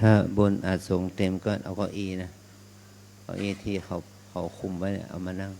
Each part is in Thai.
ถ้าบนอาจสงเต็มก็เอาเก้าอี้นะเก้าอี้ที่เขาคุมไว้เนี่ยเอามานั่ง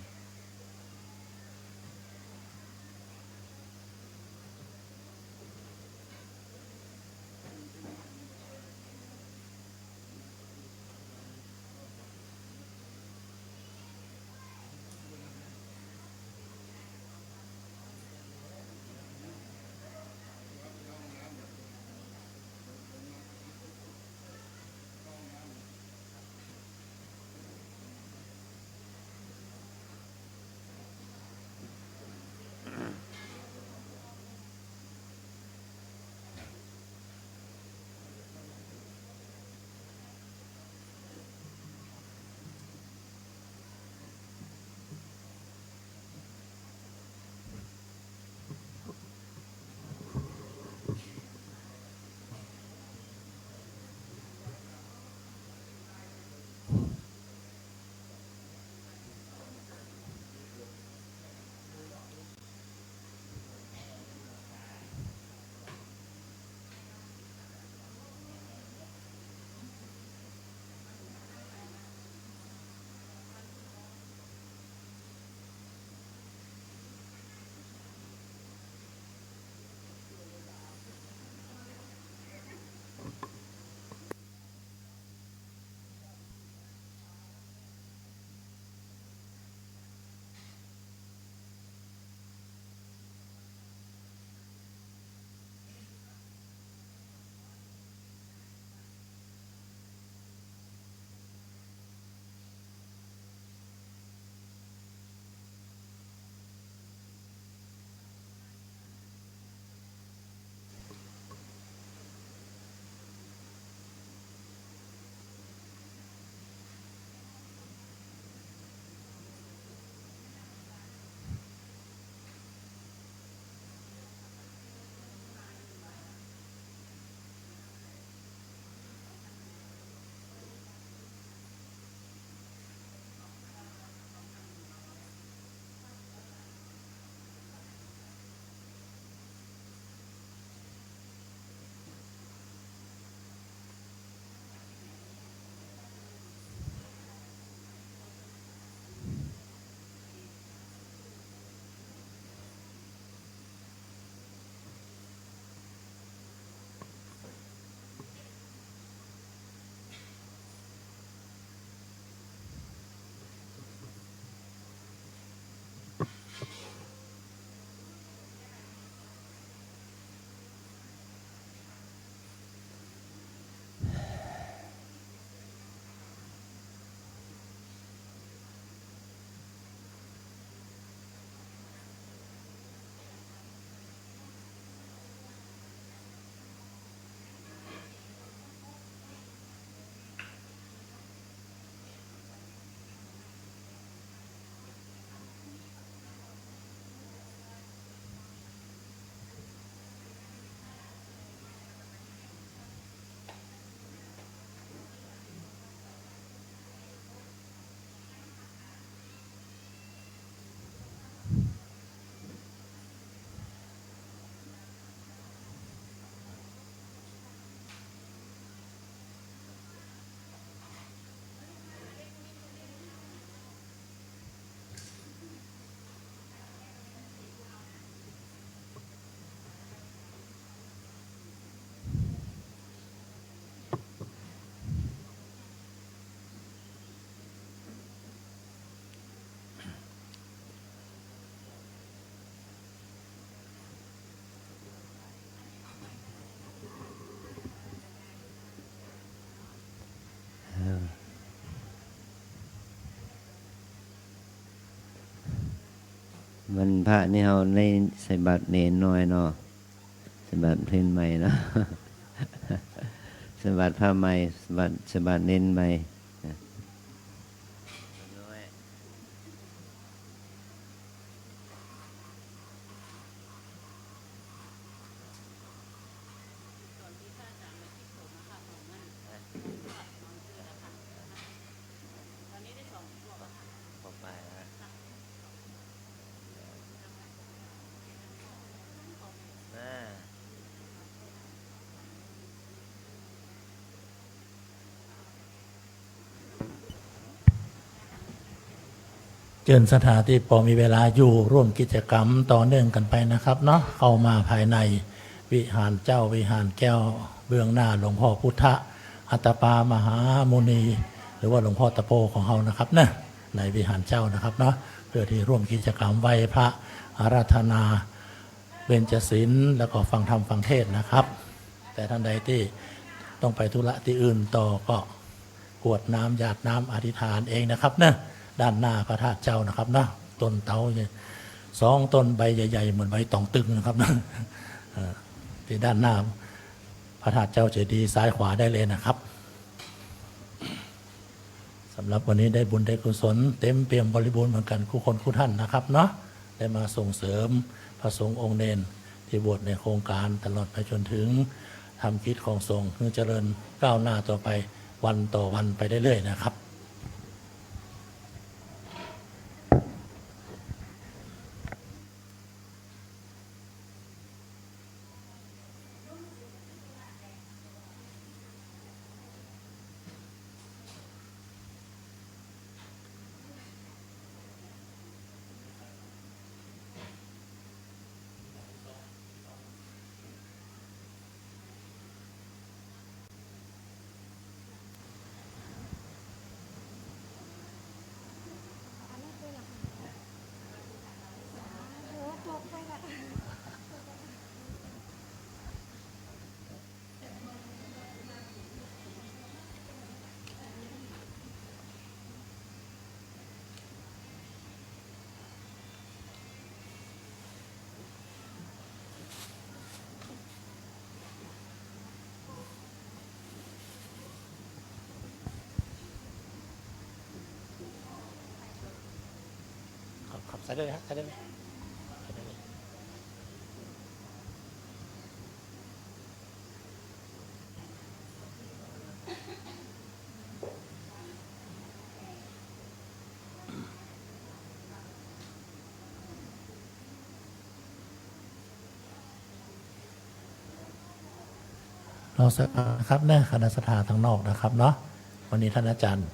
มันพระนี่เราในใส่บาตรเนนน้อยเนาะใส่บาตรเพลนใหม่เนาะใส่บาตรผ้าใหม่ใส่บาตรเน้นใหม่ เจิญสถานที่พอมีเวลาอยู่ร่วมกิจกรรมต่อเนื่องกันไปนะครับเนาะเข้ามาภายในวิหารเจ้าวิหารแก้วเบื้องหน้าหลวงพ่อพุทธอัตปามหามุนี หรือว่าหลวงพ่อตะโพของเรานะครับนะในวิหารเจ้านะครับเนาะเพื่อที่ร่วมกิจกรรมไหว้พระอาราธนาเบญจศีลแล้วก็ฟังธรรมฟังเทศนะครับ แต่ท่านใดที่ต้องไปธุระที่อื่นต่อก็กรวดน้ำหยาดน้ำอธิษฐานเองนะครับนะด้านหน้าพระธาตุเจ้านะครับนะต้นเตาสองต้นใบใหญ่ๆเหมือนใบตองตึงนะครับนะที่ด้านหน้าพระธาตุเจ้าเจดีย์ซ้ายขวาได้เลยนะครับสำหรับวันนี้ได้บุญได้กุศลเต็มเปี่ยมบริบูรณ์เหมือนกันคู่คนคู่ท่านนะครับเนาะได้มาส่งเสริมพระสงฆ์องค์เนนที่บวชในโครงการตลอดไปจนถึงทำกิจของสงฆ์เพื่อเจริญก้าวหน้าต่อไปวันต่อวันไปเรื่อยๆนะครับครับใส่ได้เลยครับใส่ได้เลยใส่ได้เลยเราสักนะครับเนี่ยคณะสถานทางนอกนะครับเนาะวันนี้ท่านอาจารย์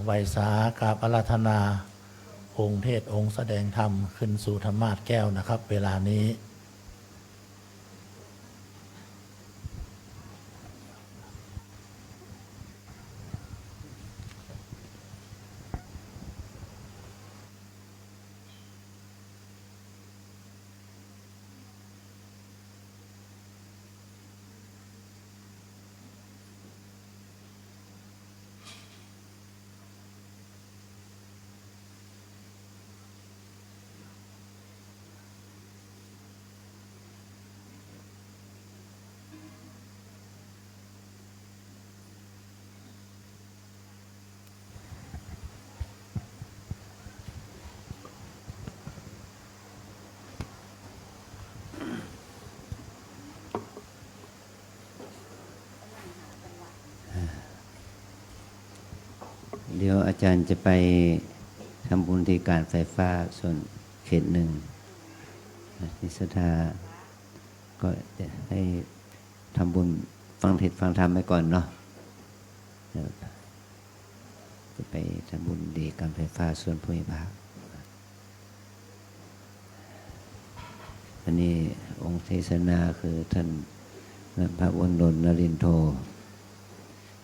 ไวยสากราบอาราธนาองค์เทศองค์แสดงธรรมขึ้นสู่ธรรมาสน์แก้วนะครับเวลานี้เดี๋ยวอาจารย์จะไปทำบุญที่การไฟฟ้าส่วนเขตหนึ่งนิสธาก็จะให้ทำบุญฟังเทศน์ฟังธรรมไปก่อนเนาะจะไปทำบุญดีการไฟฟ้าส่วนภูมิภาคอันนี้องค์เทศนาคือท่านพระวนนท์นรินทร์โท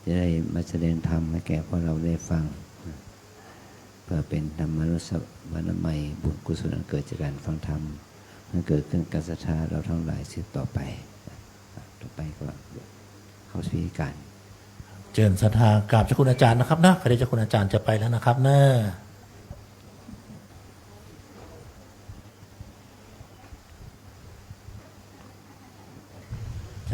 จะได้มาแสดงธรรมให้แก่พวกเราได้ฟังเพื่อเป็นธรรมนุสวรรณใหม่บุญกุศลอันเกิดจากการฟังธรรมมันเกิดขึ้นการศรัทธาเราทั้งหลายสืบต่อไปก็เข้าสู่การเจิญศรัทธากราบเจ้าคุณอาจารย์นะครับนะใครได้เจ้าคุณอาจารย์จะไปแล้วนะครับเนอะ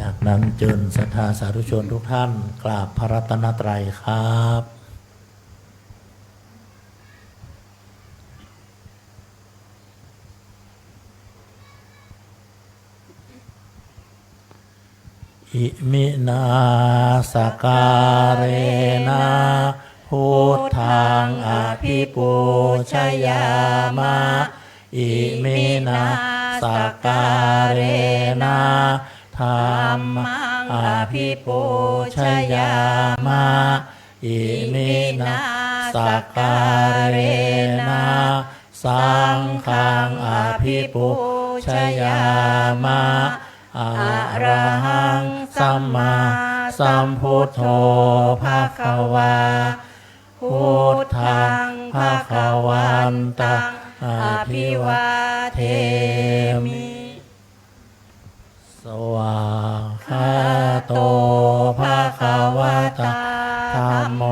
จากนั้นเจิญศรัทธาสาธุชนทุกท่านกราบพระรัตนตรัยครับอิมินาสการเนะพุทธังอภิปูชยามะอิมินาสการเนะธัมมังอภิปูชยามะอิมินาส สักการเรนะสังฆังอภิปูชยามะอะระหังสัมมาสัมพุทโธภะคะวาพุทธังภะคะวันตังอภิวาเทมิสวากขาโตภะคะวะตาธัมโม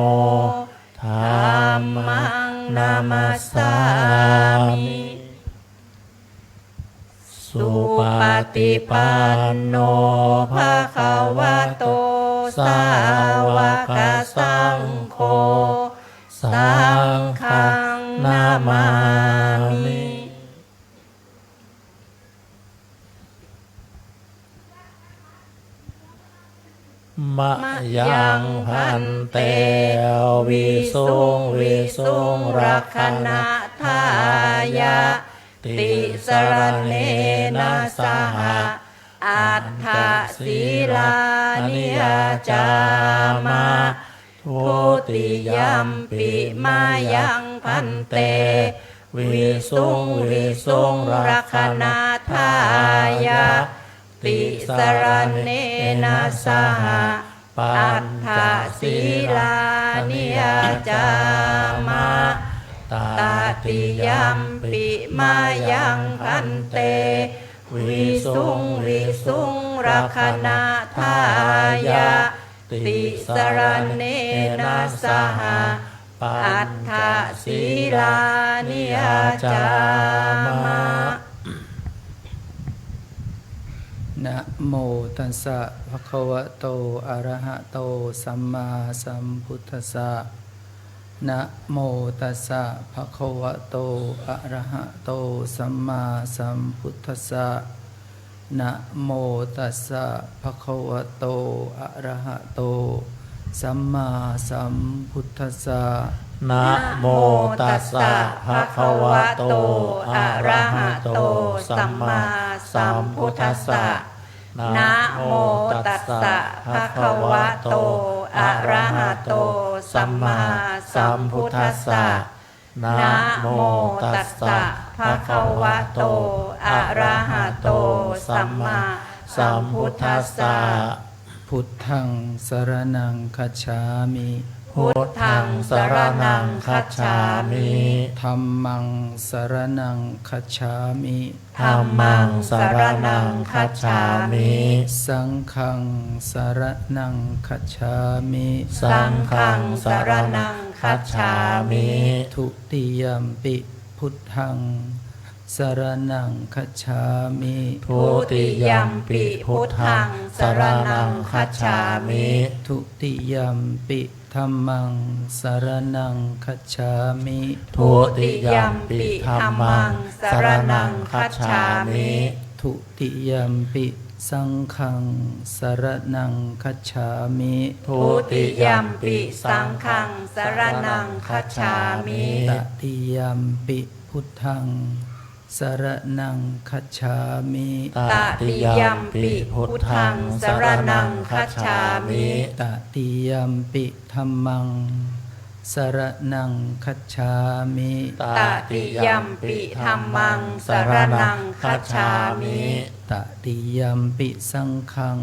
ธัมมังนามัสสามิสุปฏิปันโนภะคะวะโตสาวกสังโฆสังฆังนามามิมะยังพันเตวิสุงวิสุงรักขณทายะติสรณเนนะสหอัฏฐศีลานิยาจามะทุติยัมปิมายังพันเตวิสุงวิสุงรักขณทายะติสรณเนนะสหปัฏฐศีลานิยาจามะตติยัมปิมายังพันเตวิสุงวิสุงรักขณทายะติสรณเนนะสหปัฏฐศีลานิยาจามะนะโมตัสสะภะคะวะโตอะระหะโตสัมมาสัมพุทธัสสะนะโมตัสสะภะคะวะโตอะระหะโตสัมมาสัมพุทธัสสะนะโมตัสสะภะคะวะโตอะระหะโตสัมมาสัมพุทธัสสะนะโมตัสสะภะคะวะโตอะระหะโตสัมมาสัมพุทธัสสะนะโมตัสสะภะคะวะโตอะระหะโตสัมมาสัมพุทธัสสะนะโมตัสสะภะคะวะโตอะระหะโตสัมมาสัมพุทธัสสะพุทธังสรณังคัจฉามิพุทธังสรณังคัจฉามิธัมมังสรณังคัจฉามิธัมมังสรณังคัจฉามิสังฆังสรณังคัจฉามิสังฆังสรณังคัจฉามิทุติยัมปิพุทธังสรณังคัจฉามิทุติยัมปิพุทธังสรณังคัจฉามิทุติยัมปิธัมมังสรณังคัจฉามิทุติยัมปิธัมมังสรณังคัจฉามิทุติยัมปิสังฆังสรณังคัจฉามิทุติยัมปิสังฆังสรณังคัจฉามิตติยัมปิพุทธังสรณังคัจฉามิตติยัมปิพุทธังสรณังคัจฉามิตติยัมปิธัมมังสรณังคัจฉามิตติยัมปิธัมมังสรณังคัจฉามิตติยัมปิสังฆัง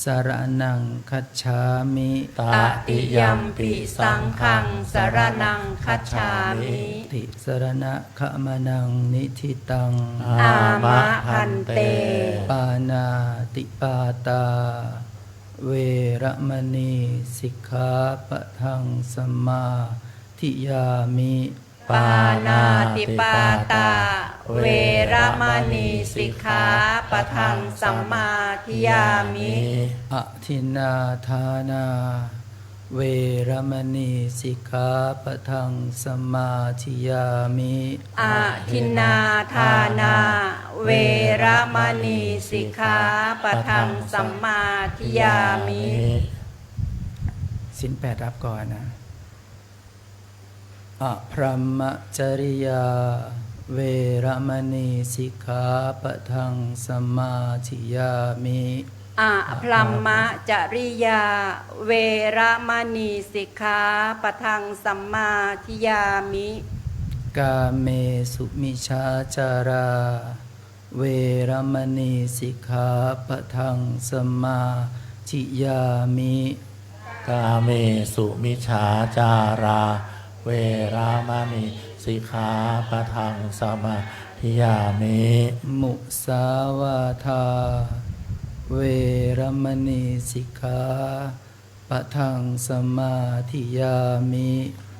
สรณังคัจฉามิตติยัมปิสังฆังสรณังคัจฉามิติสรณะขมนังนิธิตังอามะพันเตปานาติปาตาเวระมณีสิกขาปะทังสมาธิยามิปานาติปาตาเวระมณีสิกขาปะทังสัมมาทิยามิอทินนาทานาเวระมณีสิกขาปะทังสมาธิยามิอทินนาทานาเวระมณีสิกขาปะทังสัมมาทิยามิศีล 8รับก่อนนะอพรหมจริยาเวระมณีสิกขาปะทังสมาธิยามิ อะพลัมมะจริยาเวระมณีสิกขาปะทังสัมมาทิยามิ กาเมสุมิชาจาราเวรมณีสิกขาปะทังสมาธิยามิ กาเมสุมิชาจาราเวรามณีสิกขาปะทังสมาธิยามิ มุสาวาทาเวรมณีสิกขาปะทังสมาธิยามิ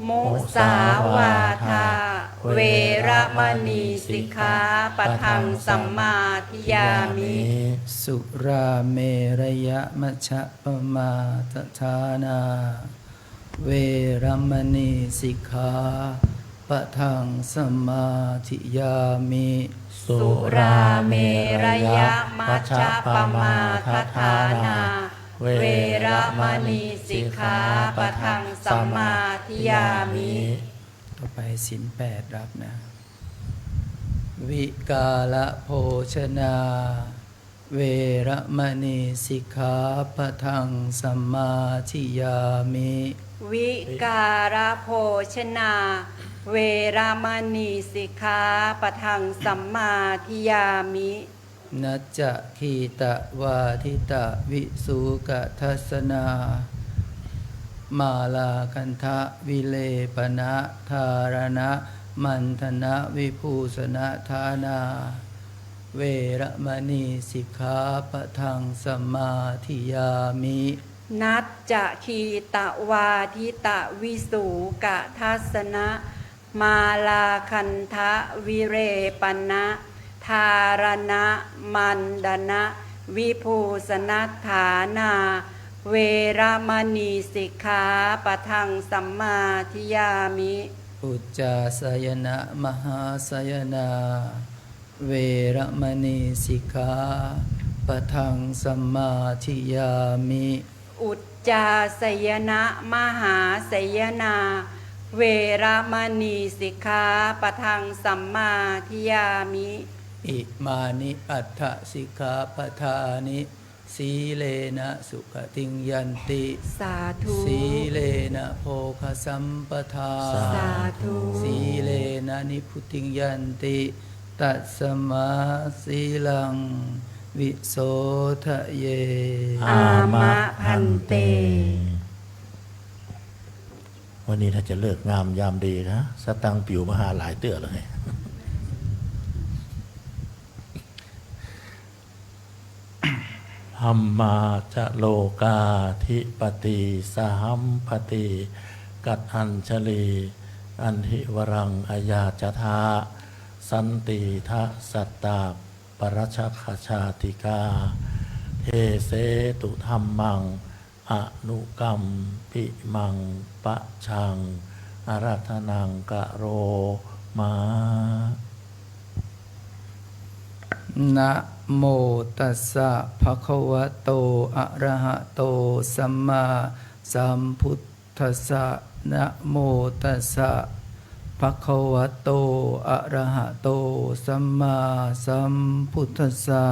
มุสาวาทาเวระมณีสิกขาปะทังสัมมาทิยามิ สุราเมรยะมัชฌะปมาทฐานาเวรมณีสิกขาปะทังสมาธิยามิ สุราเมรยะมัชฌะปมาทฐานาเวระมณีสิกขาปะทังสัมมาทิยามิ ต่อไปศีล8รับนะ วิกาละโภชนาเวรมณีสิกขาปะทังสัมมาทิยามิ วิการะโภชนาเวระมณีสิกขาปะทังสัมมาทิยามิ นัจจะขีตะวาทิตะวิสุกทัสนา มาลาคันทะวิเลปนะธารณะมันธนะวิภูสนะธานาเวรมณีสิกขาปะทังสมมาธิยามิ นัจจะคีตะวาทิตะวิสูกะทัสนะมาลาคันทะวิเรปนะธารณะมันดนะวิภูสนัฏฐานาเวรมณีสิกขาปะทังสัมมาทิยามิ อุจจาสยนะมหาสยนาเวรมณีสิกขาปะทังสัมมาธิยามิ อุจจาสยนะมหาสยนาเวรมณีสิกขาปะทังสัมมาทิยามิ อิมานิอัฏฐสิกขาปทานิสีเลนะสุขติงยันติ สาธุ สีเลนะโภคสัมปทา สาธุ สีเลนะนิพุติงยันติตัสสมาสีลังวิโสทะเย อามะพันเต วันนี้ถ้าจะเลิกงามยามดีนะสตังค์ปิวมาหาหลายเตื้อเลยธัมมาจะโลกาธิปติสหัมปติกัดอัญชลีอันทิวรังอายาจทาสันติทะสัตตาปรชคชาติกาเทเสตุธรรมังอนุกรรมปิมังปะชังอารัธนังกะโรมา นะโมตัสสะภะคะวะโตอะระหะโตสัมมาสัมพุทธัสสะนะโมตัสสะภะคะวะโตอะระหะโตสัมมาสัมพุทธัสสะ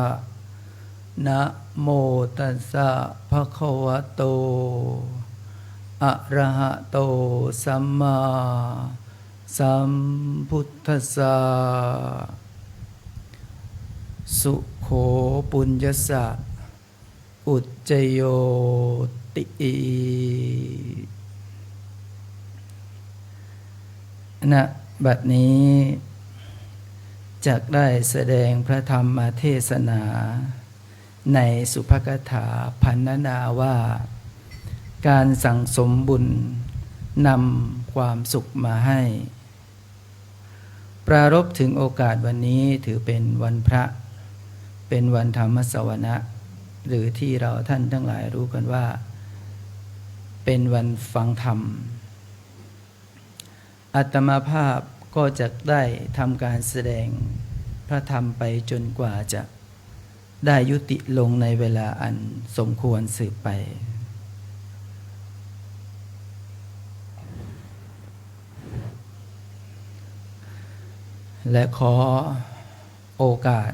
นะโมตัสสะภะคะวะโตอะระหะโตสัมมาสัมพุทธัสสะสุโขปุญญสะอุจจโยติณบัดนี้จักได้แสดงพระธรรมเทศนาในสุภกถาพันนาว่า การสั่งสมบุญนำความสุขมาให้ ปรารภถึงโอกาสวันนี้ถือเป็นวันพระเป็นวันธรรมสวนะหรือที่เราท่านทั้งหลายรู้กันว่าเป็นวันฟังธรรมอาตมาภาพก็จะได้ทำการแสดงพระธรรมไปจนกว่าจะได้ยุติลงในเวลาอันสมควรสืบไปและขอโอกาส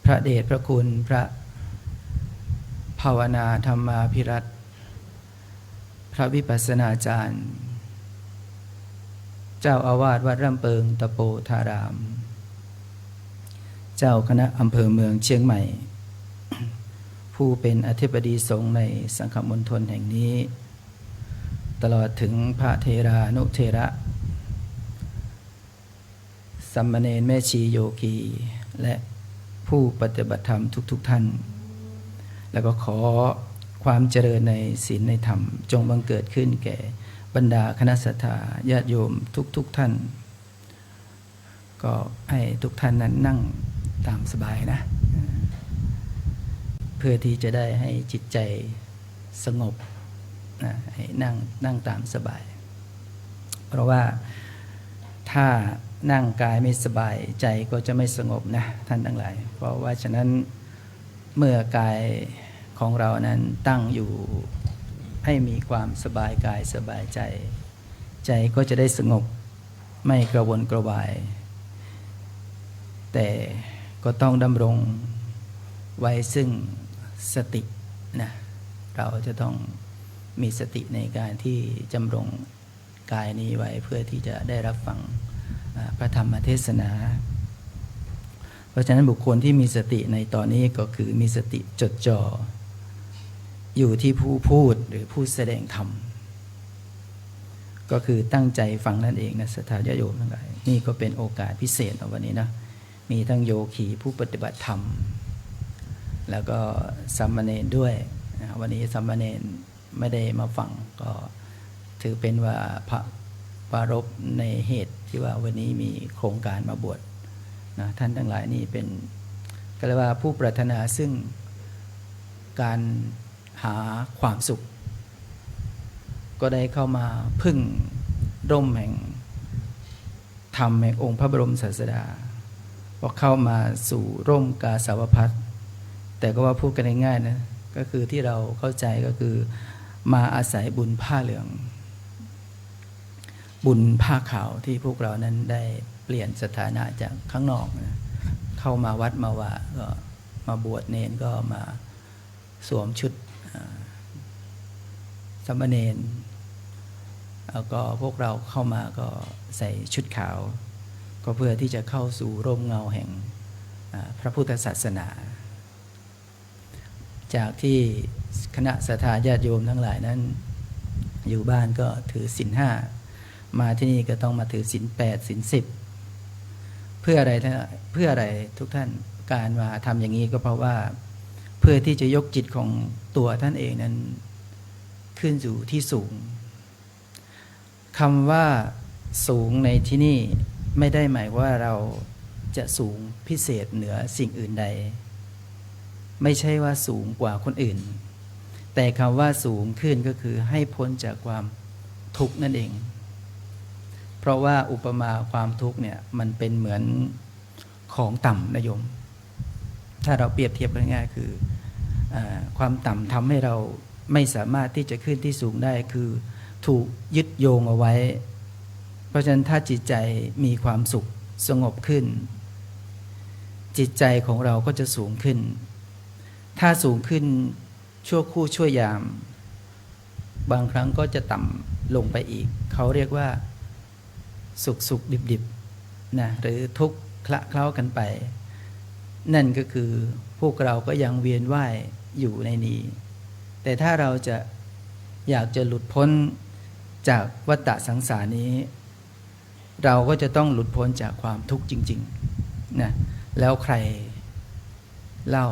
พระเดชพระคุณพระ ภาวนาธรรมาภิรัตน์พระวิปัสสนาจารย์ เจ้าอาวาสวัดร่ำเปิงตะโปธาราม เจ้าคณะอำเภอเมืองเชียงใหม่ ผู้เป็นอธิบดีสงฆ์ในสังฆมณฑลแห่งนี้ ตลอดถึงพระเทรานุเทระสามเณรแม่ชีโยคีและผู้ปฏิบัติธรรมทุกท่าน แล้วก็ขอความเจริญในศีลในธรรมจงบังเกิดขึ้นแก่บรรดาคณะสัตยาญาติโยมทุกท่าน ก็ให้ทุกท่านนั้นนั่งตามสบายนะ เพื่อที่จะได้ให้จิตใจสงบนะให้นั่งตามสบาย เพราะว่าถ้านั่งกายไม่สบายใจก็จะไม่สงบนะท่านทั้งหลายเพราะว่าฉะนั้นเมื่อกายของเรานั้นตั้งอยู่ให้มีความสบายกายสบายใจใจก็จะได้สงบไม่กระวนกระวายแต่ก็ต้องดำรงไว้ซึ่งสตินะเราจะต้องมีสติในการที่จำรงกายนี้ไว้เพื่อที่จะได้รับฟังพระธรรมเทศนาเพราะฉะนั้นบุคคลที่มีสติในตอนนี้ก็คือมีสติจดจ่ออยู่ที่ผู้พูดหรือผู้แสดงธรรมก็คือตั้งใจฟังนั่นเองนะศรัทธาญาติโยมทั้งหลายนี่ก็เป็นโอกาสพิเศษในวันนี้นะมีทั้งโยคีผู้ปฏิบัติธรรมแล้วก็สามเณรด้วยวันนี้สามเณรไม่ได้มาฟังก็ถือเป็นว่าพระปรารภในเหตุที่ว่าวันนี้มีโครงการมาบวชนะท่านทั้งหลายนี่เป็นก็เรียกว่าผู้ปรารถนาซึ่งการหาความสุขก็ได้เข้ามาพึ่งร่มแห่งธรรมแห่งองค์พระบรมศาสดาพอเข้ามาสู่ร่มกาสาวพัสแต่ก็ว่าพูดกันง่ายๆนะก็คือที่เราเข้าใจก็คือมาอาศัยบุญผ้าเหลืองบุญผ้าขาวที่พวกเรานั้นได้เปลี่ยนสถานะจากข้างนอกนะเข้ามาวัดมาว่าก็มาบวชเนรก็มาสวมชุดสามเณรแล้วก็พวกเราเข้ามาก็ใส่ชุดขาวก็เพื่อที่จะเข้าสู่ร่มเงาแห่งพระพุทธศาสนาจากที่คณะศรัทธาญาติโยมทั้งหลายนั้นอยู่บ้านก็ถือศีล 5มาที่นี่ก็ต้องมาถือศีล 8ศีล 10เพื่ออะไรทุกท่านการมาทำอย่างนี้ก็เพราะว่าเพื่อที่จะยกจิตของตัวท่านเองนั้นขึ้นสู่ที่สูงคำว่าสูงในที่นี่ไม่ได้หมายว่าเราจะสูงพิเศษเหนือสิ่งอื่นใดไม่ใช่ว่าสูงกว่าคนอื่นแต่คำว่าสูงขึ้นก็คือให้พ้นจากความทุกข์นั่นเองเพราะว่าอุปมาความทุกข์เนี่ยมันเป็นเหมือนของต่ำนะโยมถ้าเราเปรียบเทียบง่ายๆคือความต่ำทำให้เราไม่สามารถที่จะขึ้นที่สูงได้คือถูกยึดโยงเอาไว้เพราะฉะนั้นถ้าจิตใจมีความสุขสงบขึ้นจิตใจของเราก็จะสูงขึ้นถ้าสูงขึ้นชั่วคู่ชั่วยามบางครั้งก็จะต่ำลงไปอีกเขาเรียกว่าสุขดิบนะหรือทุกข์คละเคล้ากันไปนั่นก็คือพวกเราก็ยังเวียนว่ายอยู่ในนี้แต่ถ้าเราจะอยากจะหลุดพ้นจากวัฏฏะสังสารนี้เราก็จะต้องหลุดพ้นจากความทุกข์จริงๆนะแล้วใครเล่า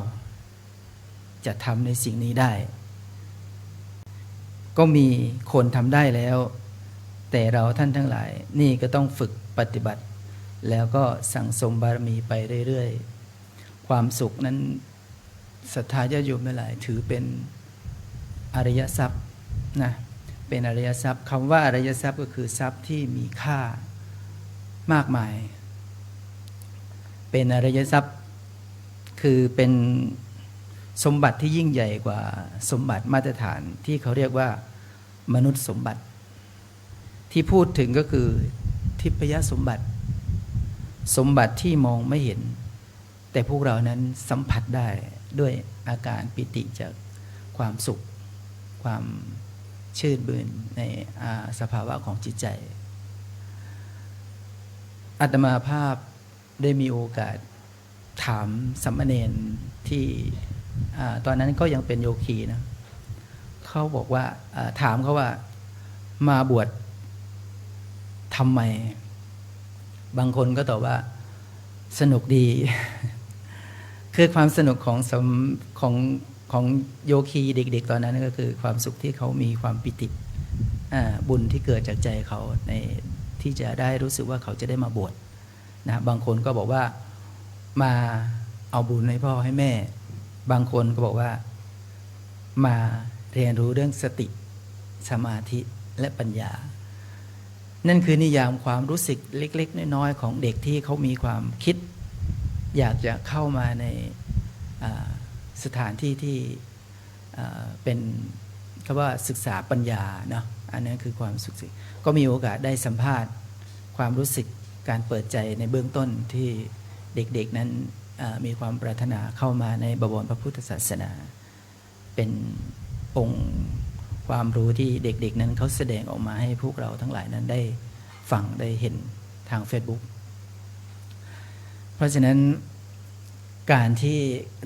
จะทำในสิ่งนี้ได้ก็มีคนทำได้แล้วแต่เราท่านทั้งหลายนี่ก็ต้องฝึกปฏิบัติแล้วก็สั่งสมบารมีไปเรื่อยๆความสุขนั้นศรัทธาญาติโยมทั้งหลายถือเป็นอริยทรัพย์นะเป็นอริยทรัพย์คำว่าอริยทรัพย์ก็คือทรัพย์ที่มีค่ามากมายเป็นอริยทรัพย์คือเป็นสมบัติที่ยิ่งใหญ่กว่าสมบัติมาตรฐานที่เขาเรียกว่ามนุษย์สมบัติที่พูดถึงก็คือทิพยสมบัติสมบัติที่มองไม่เห็นแต่พวกเรานั้นสัมผัสได้ด้วยอาการปิติจาก ความสุขความชื่นมื่นในสภาวะของจิตใจอาตมาภาพได้มีโอกาสถามสามเณรที่ตอนนั้นก็ยังเป็นโยคีนะเขาบอกว่าถามเขาว่ามาบวชทำไมบางคนก็ตอบว่าสนุกดี คือความสนุกของโยคีเด็กๆตอนนั้นก็คือความสุขที่เขามีความปิติบุญที่เกิดจากใจเขาในที่จะได้รู้สึกว่าเขาจะได้มาบวชนะบางคนก็บอกว่ามาเอาบุญให้พ่อให้แม่บางคนก็บอกว่ามาเรียนรู้เรื่องสติสมาธิและปัญญานั่นคือนิยามความรู้สึกเล็กๆน้อยๆของเด็กที่เขามีความคิดอยากจะเข้ามาในสถานที่ที่เป็นคำว่าศึกษาปัญญาเนาะอันนั้นคือความสุขสิก็มีโอกาสได้สัมภาษณ์ความรู้สึกการเปิดใจในเบื้องต้นที่เด็กๆนั้นมีความปรารถนาเข้ามาในบวรพระพุทธศาสนาเป็นองค์ความรู้ที่เด็กๆนั้นเขาแสดงออกมาให้พวกเราทั้งหลายนั้นได้ฟังได้เห็นทาง Facebook เพราะฉะนั้นการที่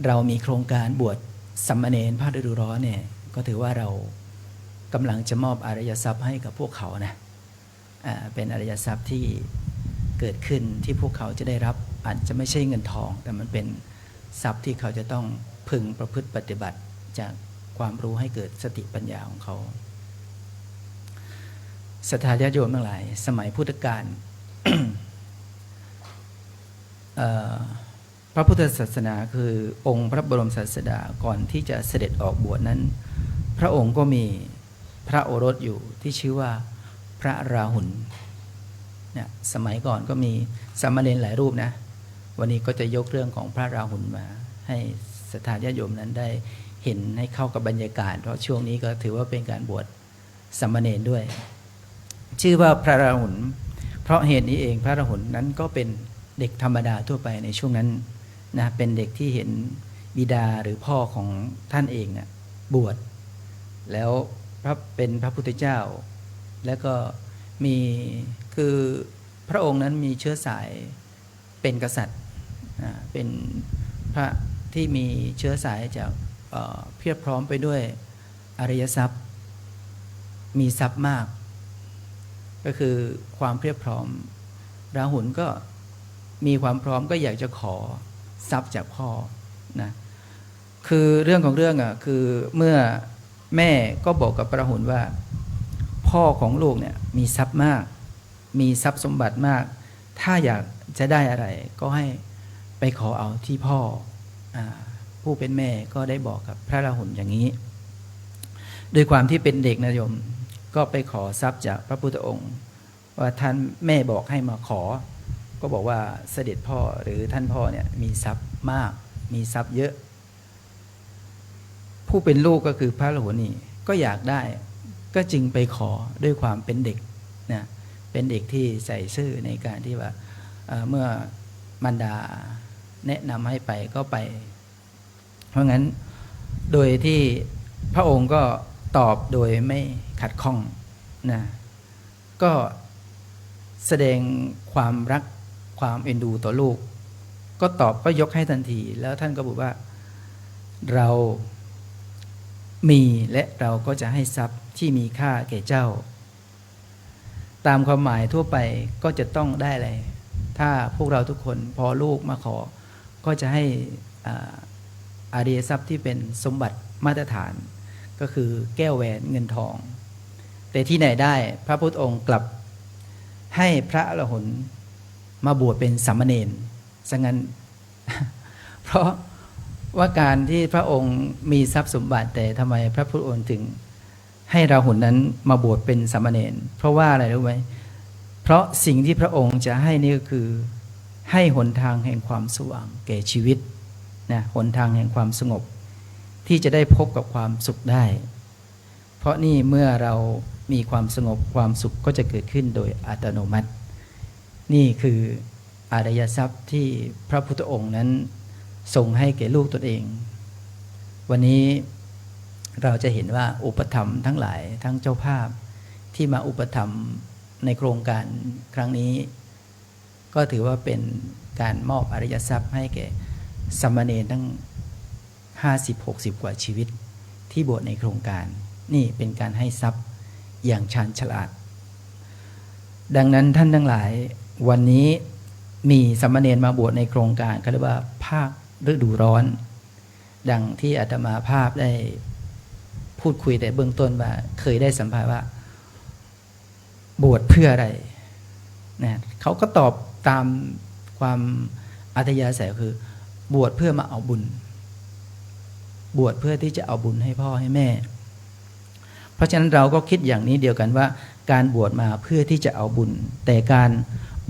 เรามีโครงการบวชสามเณรภาคฤดูร้อนเนี่ยก็ถือว่าเรากำลังจะมอบอริยทรัพย์ให้กับพวกเขานะเป็นอริยทรัพย์ที่เกิดขึ้นที่พวกเขาจะได้รับอาจจะไม่ใช่เงินทองแต่มันเป็นทรัพย์ที่เขาจะต้องพึงประพฤติปฏิบัติจากความรู้ให้เกิดสติปัญญาของเขาศรัทธาญาติโยมทั้งหลายสมัยพุทธกาล พระพุทธศาสนาคือองค์พระบรมศาสดาก่อนที่จะเสด็จออกบวชนั้นพระองค์ก็มีพระโอรสอยู่ที่ชื่อว่าพระราหุลเนี่ยสมัยก่อนก็มีสามเณรหลายรูปนะวันนี้ก็จะยกเรื่องของพระราหุลมาให้ศรัทธาญาติโยมนั้นได้เห็นให้เข้ากับบรรยากาศเพราะช่วงนี้ก็ถือว่าเป็นการบวชสามเณรด้วยชื่อว่าพระราหุลเพราะเหตุนี้เองพระราหุลนั้นก็เป็นเด็กธรรมดาทั่วไปในช่วงนั้นนะเป็นเด็กที่เห็นบิดาหรือพ่อของท่านเองนะบวชแล้วเป็นพระพุทธเจ้าแล้วก็มีคือพระองค์นั้นมีเชื้อสายเป็นกษัตริย์เป็นพระที่มีเชื้อสายจากเพียบพร้อมไปด้วยอริยทรัพย์มีทรัพย์มากก็คือความเพียบพร้อมราหุลก็มีความพร้อมก็อยากจะขอทรัพย์จากพ่อนะคือเรื่องของเรื่องคือเมื่อแม่ก็บอกกับราหุลว่าพ่อของลูกเนี่ยมีทรัพย์มากมีทรัพย์สมบัติมากถ้าอยากจะได้อะไรก็ให้ไปขอเอาที่พ่อผู้เป็นแม่ก็ได้บอกกับพระราหุลอย่างนี้โดยความที่เป็นเด็กนะโยมก็ไปขอทรัพย์จากพระพุทธองค์ว่าท่านแม่บอกให้มาขอก็บอกว่าเสด็จพ่อหรือท่านพ่อเนี่ยมีทรัพย์มากมีทรัพย์เยอะผู้เป็นลูกก็คือพระราหุลนี่ก็อยากได้ก็จึงไปขอด้วยความเป็นเด็กนะเป็นเด็กที่ใส่ซื่อในการที่ว่าเมื่อมารดาแนะนำให้ไปก็ไปเพราะงั้นโดยที่พระองค์ก็ตอบโดยไม่ขัดข้องนะก็แสดงความรักความเอ็นดูต่อลูกก็ตอบก็ยกให้ทันทีแล้วท่านก็บอกว่าเรามีและเราก็จะให้ทรัพย์ที่มีค่าแก่เจ้าตามความหมายทั่วไปก็จะต้องได้อะไรถ้าพวกเราทุกคนพอลูกมาขอก็จะให้อริยทรัพย์ที่เป็นสมบัติมาตรฐานก็คือแก้วแหวนเงินทองแต่ที่ไหนได้พระพุทธองค์กลับให้พระอรหันต์มาบวชเป็นสามเณรซะงั้น เพราะว่าการที่พระองค์มีทรัพย์สมบัติแต่ทำไมพระพุทธองค์ถึงให้ราหุลนั้นมาบวชเป็นสามเณรเพราะว่าอะไรรู้ไหมเพราะสิ่งที่พระองค์จะให้นี่ก็คือให้หนทางแห่งความสว่างแก่ชีวิตนะหนทางแห่งความสงบที่จะได้พบกับความสุขได้เพราะนี่เมื่อเรามีความสงบความสุขก็จะเกิดขึ้นโดยอัตโนมัตินี่คืออริยทรัพย์ที่พระพุทธองค์นั้นทรงให้แก่ลูกตนเองวันนี้ เราจะเห็นว่าอุปถัมภ์ทั้งหลายทั้งเจ้าภาพที่มาอุปถัมภ์ในโครงการครั้งนี้ก็ถือว่าเป็นการมอบอริยทรัพย์ให้แก่สามเณรทั้ง50-60 กว่าชีวิตที่บวชในโครงการนี่เป็นการให้ทรัพย์อย่างชาญฉลาดดังนั้นท่านทั้งหลายวันนี้มีสามเณรมาบวชในโครงการก็เรียกว่าภาคฤดูร้อนดังที่อาตมาภาพได้พูดคุยแต่เบื้องต้นว่าเคยได้สัมภาษณ์ว่าบวชเพื่ออะไรนะเขาก็ตอบตามความอัธยาศัยคือบวชเพื่อมาเอาบุญบวชเพื่อที่จะเอาบุญให้พ่อให้แม่เพราะฉะนั้นเราก็คิดอย่างนี้เดียวกันว่าการบวชมาเพื่อที่จะเอาบุญแต่การ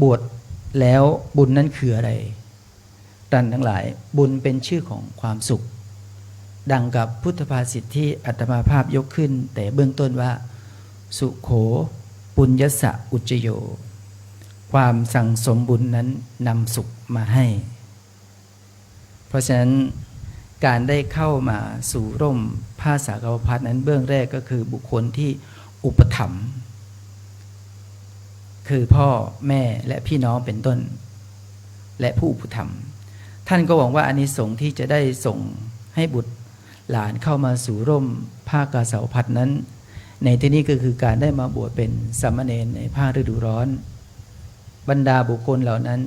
บวชแล้วบุญนั้นคืออะไรท่านทั้งหลายบุญเป็นชื่อของความสุขดังกับพุทธภาษิตที่อาตมาภาพยกขึ้นแต่เบื้องต้นว่าสุโขปุญญสะอุจจโยความสั่งสมบุญนั้นนำสุขมาให้เพราะฉะนั้นการได้เข้ามาสู่ร่มผ้าสากาวพัสนั้นเบื้องแรกก็คือบุคคลที่อุปถัมภ์คือพ่อแม่และพี่น้องเป็นต้นและผู้อุปถัมภ์ท่านก็หวังว่าอานิสงส์ที่จะได้ส่งให้บุตรหลานเข้ามาสู่ร่มผ้ากาสาวพัสนั้นในที่นี้ก็คือการได้มาบวชเป็นสามเณรในภาคฤดูร้อนบรรดาบุคคลเหล่านั้น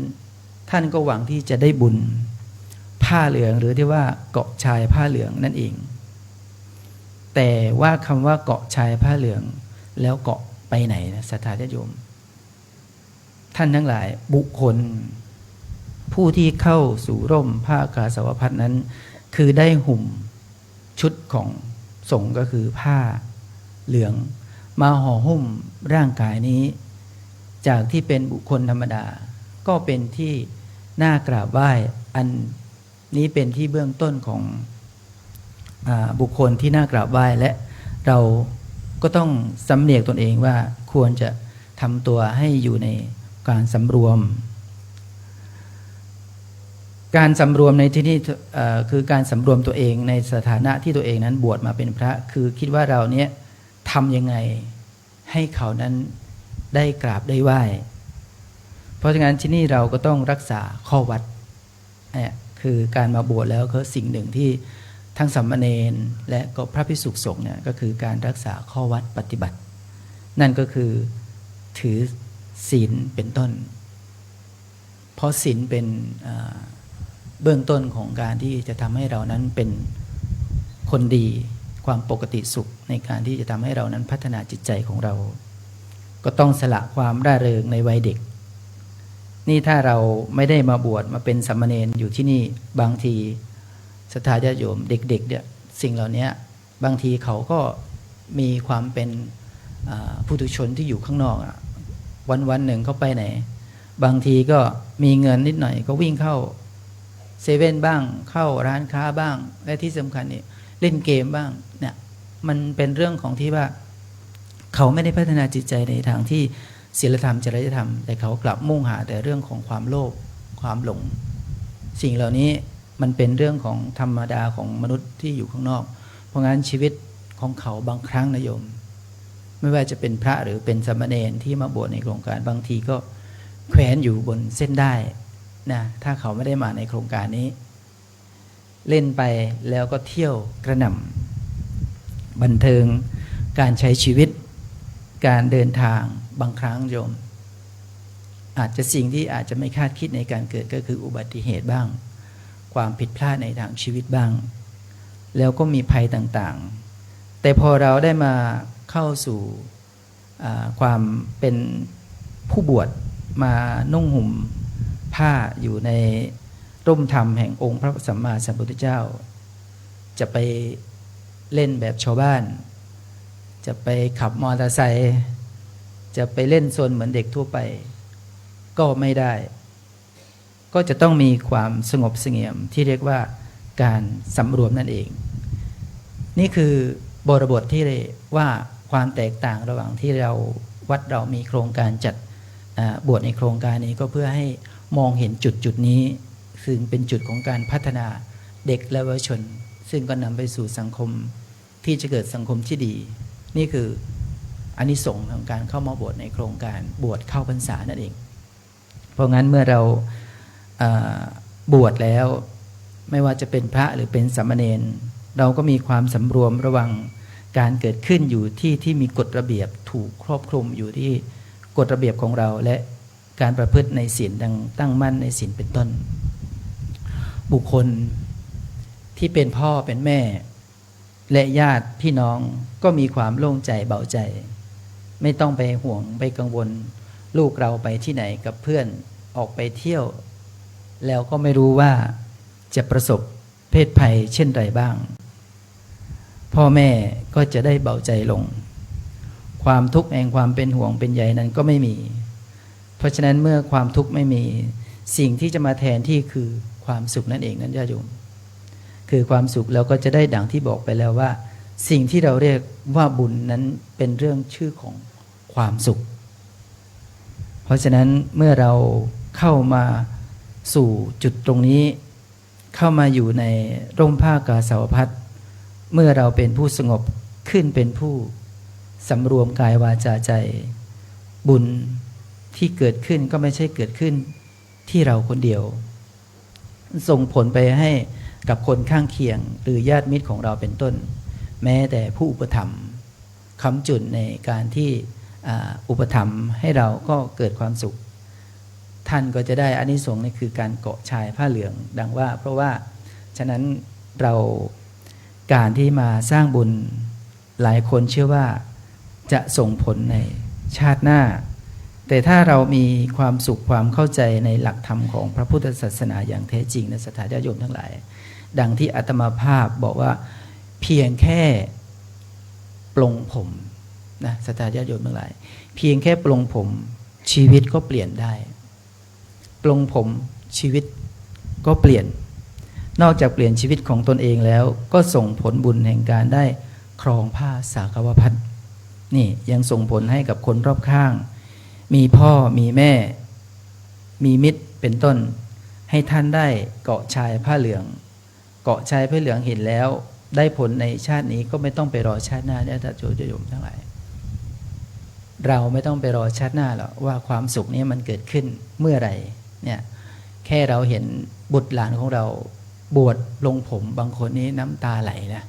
ท่านก็หวังที่จะได้บุญผ้าเหลืองหรือที่ว่าเกาะชายผ้าเหลืองนั่นเองแต่ว่าคำว่าเกาะชายผ้าเหลืองแล้วเกาะไปไหนนะศรัทธาญาติโยมท่านทั้งหลายบุคคลผู้ที่เข้าสู่ร่มผ้ากาสาวพัสนั้นคือได้ห่มชุดของสงฆ์ก็คือผ้าเหลืองมาห่อหุ้มร่างกายนี้จากที่เป็นบุคคลธรรมดาก็เป็นที่น่ากราบไหว้อันนี้เป็นที่เบื้องต้นของบุคคลที่น่ากราบไหว้และเราก็ต้องสำเนียกตนเองว่าควรจะทำตัวให้อยู่ในการสำรวมการสำรวมในที่นี้คือการสำรวมตัวเองในสถานะที่ตัวเองนั้นบวชมาเป็นพระคือคิดว่าเราเนี้ยทำยังไงให้เขานั้นได้กราบได้ไหว้เพราะฉะนั้นที่นี่เราก็ต้องรักษาข้อวัดเนี่ยคือการมาบวชแล้วก็สิ่งหนึ่งที่ทั้งสามเณรและก็พระภิกษุสงฆ์เนี่ยก็คือการรักษาข้อวัดปฏิบัตินั่นก็คือถือศีลเป็นต้นเพราะศีลเป็นเบื้องต้นของการที่จะทำให้เรานั้นเป็นคนดีความปกติสุขในการที่จะทำให้เรานั้นพัฒนาจิตใจของเราก็ต้องสละความร่าเริงในวัยเด็กนี่ถ้าเราไม่ได้มาบวชมาเป็นสามเณรอยู่ที่นี่บางทีศรัทธาญาติโยมเด็กๆเนี่ยสิ่งเหล่านี้บางทีเขาก็มีความเป็นผู้ทุชนที่อยู่ข้างนอกวันหนึ่งเขาไปไหนบางทีก็มีเงินนิดหน่อยก็วิ่งเข้าเซเว่นบ้างเข้าร้านค้าบ้างและที่สำคัญนี่เล่นเกมบ้างเนี่ยมันเป็นเรื่องของที่ว่าเขาไม่ได้พัฒนาจิตใจในทางที่ศีลธรรมจริยธรรมแต่เขากลับมุ่งหาแต่เรื่องของความโลภความหลงสิ่งเหล่านี้มันเป็นเรื่องของธรรมดาของมนุษย์ที่อยู่ข้างนอกเพราะงั้นชีวิตของเขาบางครั้งนะโยมไม่ว่าจะเป็นพระหรือเป็นสามเณรที่มาบวชในโครงการบางทีก็แขวนอยู่บนเส้นได้นะถ้าเขาไม่ได้มาในโครงการนี้เล่นไปแล้วก็เที่ยวกระหน่ำบันเทิงการใช้ชีวิตการเดินทางบางครั้งโยมอาจจะสิ่งที่อาจจะไม่คาดคิดในการเกิดก็คืออุบัติเหตุบ้างความผิดพลาดในทางชีวิตบ้างแล้วก็มีภัยต่างๆแต่พอเราได้มาเข้าสู่ความเป็นผู้บวชมานุ่งห่มผ้าอยู่ในร่มธรรมแห่งองค์พระสัมมาสัมพุทธเจ้าจะไปเล่นแบบชาวบ้านจะไปขับมอเตอร์ไซค์จะไปเล่นโซนเหมือนเด็กทั่วไปก็ไม่ได้ก็จะต้องมีความสงบเสงี่ยมที่เรียกว่าการสำรวมนั่นเองนี่คือบริบทที่เรียกว่าความแตกต่างระหว่างที่เราวัดเรามีโครงการจัดบวชในโครงการนี้ก็เพื่อให้มองเห็นจุดนี้ซึ่งเป็นจุดของการพัฒนาเด็กและเยาวชนซึ่งก็นำไปสู่สังคม ที่จะเกิดสังคมที่ดีนี่คืออานิสงส์ของการเข้ามาบวชในโครงการบวชเข้าพรรษานั่นเองเพราะงั้นเมื่อเราบวชแล้วไม่ว่าจะเป็นพระหรือเป็นสามเณรเราก็มีความสำรวมระวังการเกิดขึ้นอยู่ที่มีกฎระเบียบถูกครอบคลุมอยู่ที่กฎระเบียบของเราและการประพฤติในศีลดังตั้งมั่นในศีลเป็นต้นบุคคลที่เป็นพ่อเป็นแม่และญาติพี่น้องก็มีความโล่งใจเบาใจไม่ต้องไปห่วงไปกังวลลูกเราไปที่ไหนกับเพื่อนออกไปเที่ยวแล้วก็ไม่รู้ว่าจะประสบเพศภัยเช่นไรบ้างพ่อแม่ก็จะได้เบาใจลงความทุกข์แห่งความเป็นห่วงเป็นใยนั้นก็ไม่มีเพราะฉะนั้นเมื่อความทุกข์ไม่มีสิ่งที่จะมาแทนที่คือความสุขนั่นเองนั่นญาติโยมคือความสุขเราก็จะได้ดังที่บอกไปแล้วว่าสิ่งที่เราเรียกว่าบุญนั้นเป็นเรื่องชื่อของความสุขเพราะฉะนั้นเมื่อเราเข้ามาสู่จุดตรงนี้เข้ามาอยู่ในร่มผ้ากาสาวพัสเมื่อเราเป็นผู้สงบขึ้นเป็นผู้สำรวมกายวาจาใจบุญที่เกิดขึ้นก็ไม่ใช่เกิดขึ้นที่เราคนเดียวส่งผลไปให้กับคนข้างเคียงหรือญาติมิตรของเราเป็นต้นแม้แต่ผู้อุปถัมภ์ค้ำจุนในการที่อุปถัมภ์ให้เราก็เกิดความสุขท่านก็จะได้อานิสงส์นี่คือการเกาะชายผ้าเหลืองดังว่าเพราะว่าฉะนั้นเราการที่มาสร้างบุญหลายคนเชื่อว่าจะส่งผลในชาติหน้าแต่ถ้าเรามีความสุขความเข้าใจในหลักธรรมของพระพุทธศาสนาอย่างแท้จริงนะศรัทธาญาติโยมทั้งหลายดังที่อาตมาภาพบอกว่าเพียงแค่ปลงผมนะศรัทธาญาติโยมทั้งหลายเพียงแค่ปลงผมชีวิตก็เปลี่ยนได้ปลงผมชีวิตก็เปลี่ยนนอกจากเปลี่ยนชีวิตของตนเองแล้วก็ส่งผลบุญแห่งการได้ครองผ้าสากาวพัสนี่ยังส่งผลให้กับคนรอบข้างมีพ่อมีแม่มีมิตรเป็นต้นให้ท่านได้เกาะชายผ้าเหลืองเกาะชายผ้าเหลืองเห็นแล้วได้ผลในชาตินี้ก็ไม่ต้องไปรอชาติหน้าเนี่ยท่านโยมทั้งหลายเราไม่ต้องไปรอชาติหน้าหรอกว่าความสุขนี้มันเกิดขึ้นเมื่อไหร่เนี่ยแค่เราเห็นบุตรหลานของเราบวชลงผมบางคนนี้น้ำตาไหลนะ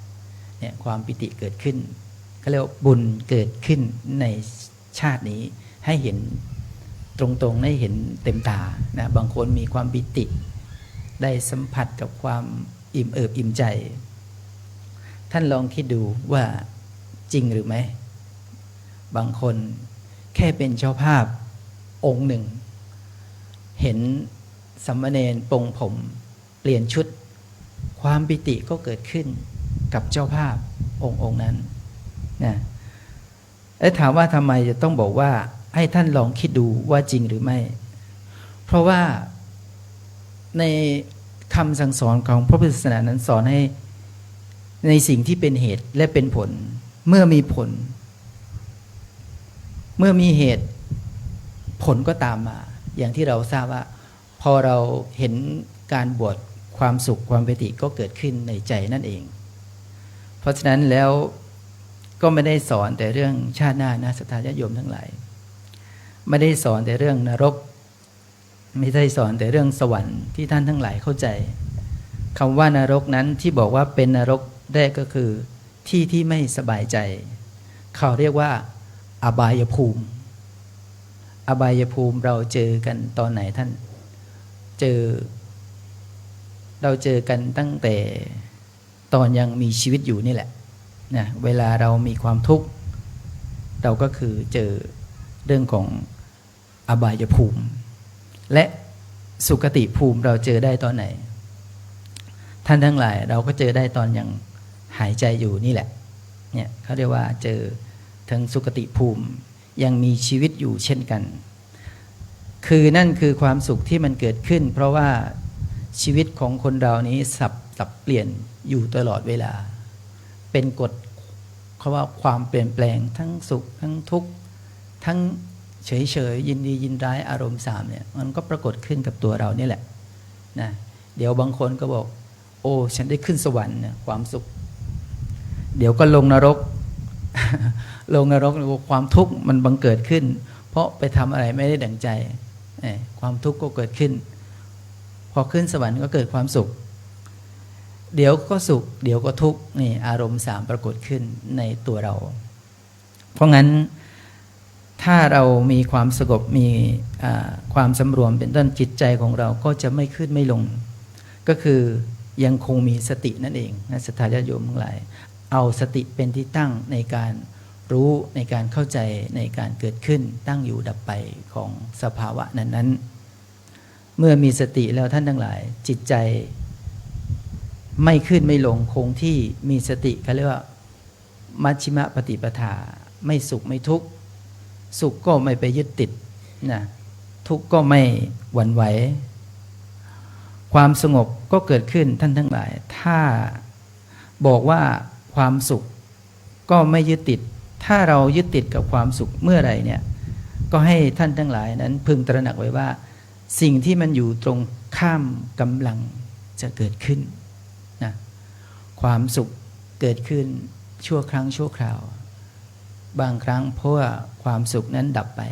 เนี่ยความปิติเกิดขึ้นเขาเรียกว่าบุญเกิดขึ้นในชาตินี้ให้เห็นตรงๆได้เห็นเต็มตานะบางคนมีความปิติได้สัมผัสกับความอิ่มเอิบอิ่มใจท่านลองคิดดูว่าจริงหรือไม่บางคนแค่เป็นเจ้าภาพองค์หนึ่งเห็นสามเณรปลงผมเปลี่ยนชุดความปิติก็เกิดขึ้นกับเจ้าภาพองค์นั้นนะแล้วถามว่าทำไมจะต้องบอกว่าให้ท่านลองคิดดูว่าจริงหรือไม่เพราะว่าในคำสั่งสอนของพระพุทธศาสนานั้นสอนให้ในสิ่งที่เป็นเหตุและเป็นผลเมื่อมีผลเมื่อมีเหตุผลก็ตามมาอย่างที่เราทราบว่าพอเราเห็นการบวชความสุขความปิติก็เกิดขึ้นในใจนั่นเองเพราะฉะนั้นแล้วก็ไม่ได้สอนแต่เรื่องชาติหน้านะศรัทธาญาติโยมทั้งหลายไม่ได้สอนแต่เรื่องนรกไม่ได้สอนแต่เรื่องสวรรค์ที่ท่านทั้งหลายเข้าใจคำว่านรกนั้นที่บอกว่าเป็นนรกได้ก็คือที่ที่ไม่สบายใจเขาเรียกว่าอบายภูมิอบายภูมิเราเจอกันตอนไหนท่านเราเจอกันตั้งแต่ตอนยังมีชีวิตอยู่นี่แหละนะเวลาเรามีความทุกข์เราก็คือเจอเรื่องของอบายภูมิและสุคติภูมิเราเจอได้ตอนไหนท่านทั้งหลายเราก็เจอได้ตอนยังหายใจอยู่นี่แหละเนี่ยเขาเรียกว่าเจอทั้งสุคติภูมิยังมีชีวิตอยู่เช่นกันคือนั่นคือความสุขที่มันเกิดขึ้นเพราะว่าชีวิตของคนเรานี้สับเปลี่ยนอยู่ตลอดเวลาเป็นกฎเขาว่าความเปลี่ยนแปลงทั้งสุขทั้งทุกข์ทั้งเฉยๆยินดียินร้ายอารมณ์3เนี่ยมันก็ปรากฏขึ้นกับตัวเรานี่แหละนะเดี๋ยวบางคนก็บอกโอ้ฉันได้ขึ้นสวรรค์เนี่ยความสุข เดี๋ยวก็ลงนรก ลงนรกความทุกข์มันบังเกิดขึ้น เพราะไปทำอะไรไม่ได้ดั่งใจความทุกข์ก็เกิดขึ้น พอขึ้นสวรรค์ก็เกิดความสุข เดี๋ยวก็สุขเดี๋ยวก็ทุกข์นี่อารมณ์3ปรากฏขึ้นในตัวเรา เพราะงั้นถ้าเรามีความสงบมีความสำรวมเป็นต้นจิตใจของเราก็จะไม่ขึ้นไม่ลง ก็คือยังคงมีสตินั่นเองนะศรัทธาญาติโยมทั้งหลายเอาสติเป็นที่ตั้งในการรู้ในการเข้าใจในการเกิดขึ้นตั้งอยู่ดับไปของสภาวะนั้นๆเมื่อมีสติแล้วท่านทั้งหลายจิตใจไม่ขึ้นไม่ลงคงที่มีสติเขาเรียกว่ามัชฌิมปฏิปทาไม่สุขไม่ทุกข์สุขก็ไม่ไปยึดติดนะทุกข์ก็ไม่หวั่นไหวความสงบก็เกิดขึ้นท่านทั้งหลายถ้าบอกว่าความสุขก็ไม่ยึดติดถ้าเรายึดติดกับความสุขเมื่อไรเนี่ยก็ให้ท่านทั้งหลายนั้นพึงตระหนักไว้ว่าสิ่งที่มันอยู่ตรงข้ามกำลังจะเกิดขึ้นนะความสุขเกิดขึ้นชั่วครั้งชั่วคราวบางครั้งเพราะว่าความสุขนั้นดับไป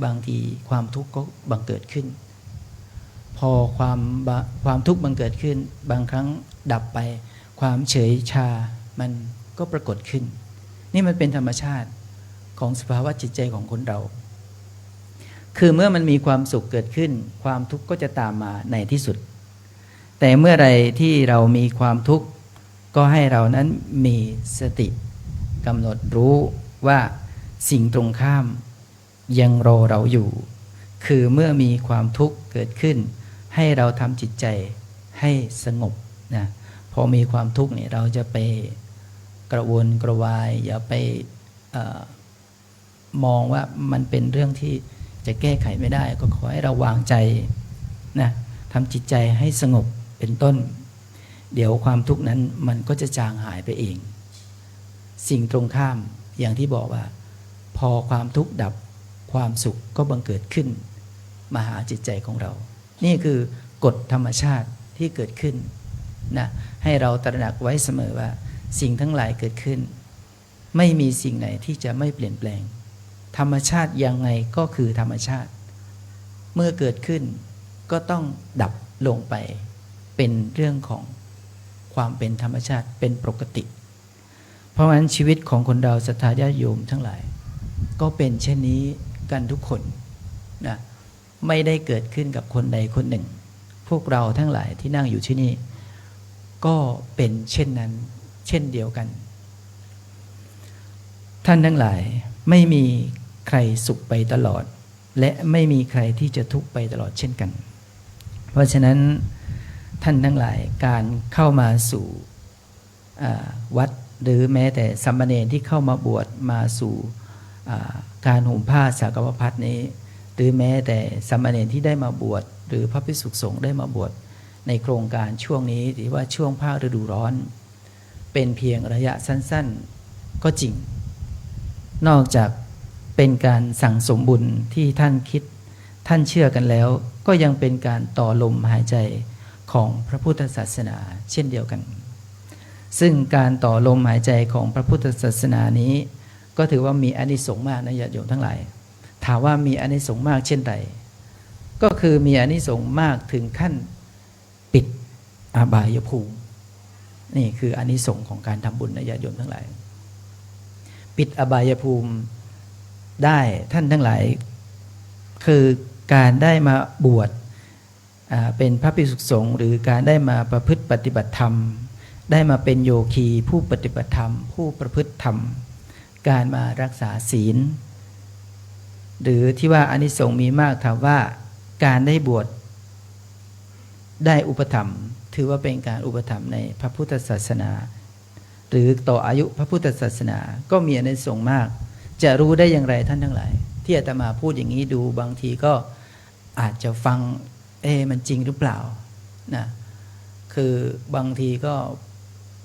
บางทีความทุกข์ก็บังเกิดขึ้นพอความทุกข์บังเกิดขึ้นบางครั้งดับไปความเฉยชามันก็ปรากฏขึ้นนี่มันเป็นธรรมชาติของสภาวะจิตใจของคนเราคือเมื่อมันมีความสุขเกิดขึ้นความทุกข์ก็จะตามมาในที่สุดแต่เมื่อไรที่เรามีความทุกข์ก็ให้เรานั้นมีสติกำหนดรู้ว่าสิ่งตรงข้ามยังรอเราอยู่คือเมื่อมีความทุกข์เกิดขึ้นให้เราทำจิตใจให้สงบนะพอมีความทุกข์เนี่ยเราจะไปกระวนกระวายอย่าไปมองว่ามันเป็นเรื่องที่จะแก้ไขไม่ได้ก็ขอให้เราวางใจนะทำจิตใจให้สงบเป็นต้นเดี๋ยวความทุกข์นั้นมันก็จะจางหายไปเองสิ่งตรงข้ามอย่างที่บอกว่าพอความทุกข์ดับความสุขก็บังเกิดขึ้นมาหาจิตใจของเรานี่คือกฎธรรมชาติที่เกิดขึ้นนะให้เราตระหนักไว้เสมอว่าสิ่งทั้งหลายเกิดขึ้นไม่มีสิ่งไหนที่จะไม่เปลี่ยนแปลงธรรมชาติยังไงก็คือธรรมชาติเมื่อเกิดขึ้นก็ต้องดับลงไปเป็นเรื่องของความเป็นธรรมชาติเป็นปกติเพราะฉะนั้นชีวิตของคนเราศรัทธาญาติโยมทั้งหลายก็เป็นเช่นนี้กันทุกคนนะไม่ได้เกิดขึ้นกับคนใดคนหนึ่งพวกเราทั้งหลายที่นั่งอยู่ที่นี่ก็เป็นเช่นนั้นเช่นเดียวกันท่านทั้งหลายไม่มีใครสุขไปตลอดและไม่มีใครที่จะทุกข์ไปตลอดเช่นกันเพราะฉะนั้นท่านทั้งหลายการเข้ามาสู่วัดหรือแม้แต่สามเณรที่เข้ามาบวชมาสู่การห่มผ้าสากวพัดนี้หรือแม้แต่สามเณรที่ได้มาบวชหรือพระภิกษุสงฆ์ได้มาบวชในโครงการช่วงนี้ที่ว่าช่วงภาคฤดูร้อนเป็นเพียงระยะสั้นๆก็จริงนอกจากเป็นการสั่งสมบุญที่ท่านคิดท่านเชื่อกันแล้วก็ยังเป็นการต่อลมหายใจของพระพุทธศาสนาเช่นเดียวกันซึ่งการต่อลมหายใจของพระพุทธศาสนานี้ก็ถือว่ามีอานิสงส์มากนะญาติโยมทั้งหลายถามว่ามีอานิสงส์มากเช่นใดก็คือมีอานิสงส์มากถึงขั้นปิดอบายภูมินี่คืออานิสงส์ของการทำบุญนะญาติโยมทั้งหลายปิดอบายภูมิได้ท่านทั้งหลายคือการได้มาบวชเป็นพระภิกษุสงฆ์หรือการได้มาประพฤติปฏิบัติธรรมได้มาเป็นโยคีผู้ปฏิบัติธรรมผู้ประพฤติธรรมการมารักษาศีลหรือที่ว่าอานิสงส์มีมากถามว่าการได้บวชได้อุปถัมภ์ถือว่าเป็นการอุปถัมภ์ในพระพุทธศาสนาหรือต่ออายุพระพุทธศาสนาก็มีอานิสงส์มากจะรู้ได้อย่างไรท่านทั้งหลายที่อาตมาพูดอย่างนี้ดูบางทีก็อาจจะฟังมันจริงหรือเปล่านะคือบางทีก็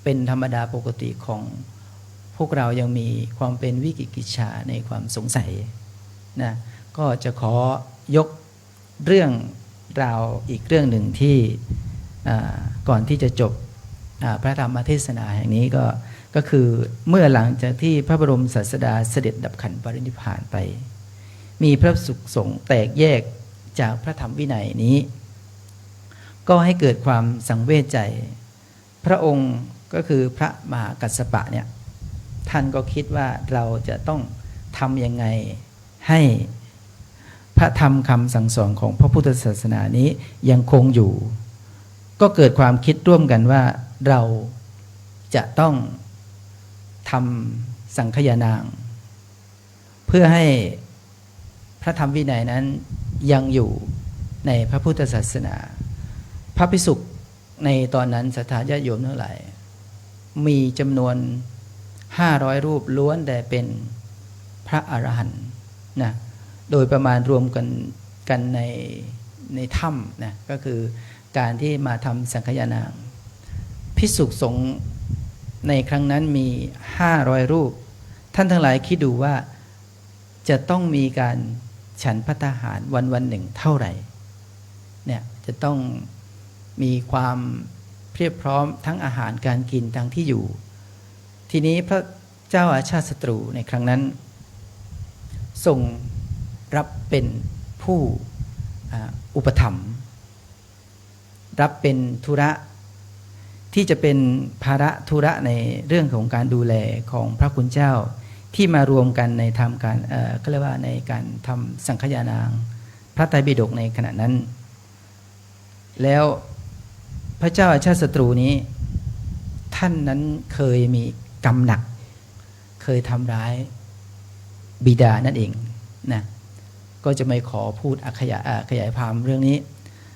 เป็นธรรมดาปกติของพวกเรายังมีความเป็นวิกิกิจฉาในความสงสัยนะก็จะขอยกเรื่องราวอีกเรื่องหนึ่งที่ก่อนที่จะจบพระธรรมเทศนาแห่งนี้ก็ ก็คือเมื่อหลังจากที่พระบรมศาสดาเสด็จดับขันปรินิพพานไปมีพระภิกษุสงฆ์แตกแยกจากพระธรรมวินัยนี้ ก็ให้เกิดความสังเวชใจพระองค์ก็คือพระมหากัสสปะเนี่ยท่านก็คิดว่าเราจะต้องทำยังไงให้พระธรรมคำสั่งสอนของพระพุทธศาสนานี้ยังคงอยู่ก็เกิดความคิดร่วมกันว่าเราจะต้องทำสังฆยานางเพื่อให้พระธรรมวินัยนั้นยังอยู่ในพระพุทธศาสนาพระภิกษุในตอนนั้นศรัทธาญาติโยมทั้งหลายมีจำนวน500 รูปล้วนแต่เป็นพระอรหันต์นะโดยประมาณรวมกันในถ้ำนะก็คือการที่มาทำสังฆยานางภิกษุสงฆ์ในครั้งนั้นมี500 รูปท่านทั้งหลายคิดดูว่าจะต้องมีการฉันภัตตาหารวันหนึ่งเท่าไหร่เนี่ยจะต้องมีความเพียบพร้อมทั้งอาหารการกินทั้งที่อยู่ทีนี้พระเจ้าอาชาติศัตรูในครั้งนั้นทรงรับเป็นผู้อุปถัมภ์รับเป็นธุระที่จะเป็นภาระธุระในเรื่องของการดูแลของพระคุณเจ้าที่มารวมกันในทำการก็เรียกว่าในการทำสังฆยานางพระไตรปิฎกในขณะนั้นแล้วพระเจ้าอาชาติศัตรูนี้ท่านนั้นเคยมีกรรมหนักเคยทำร้ายบิดานั่นเองนะก็จะไม่ขอพูดขยายความเรื่องนี้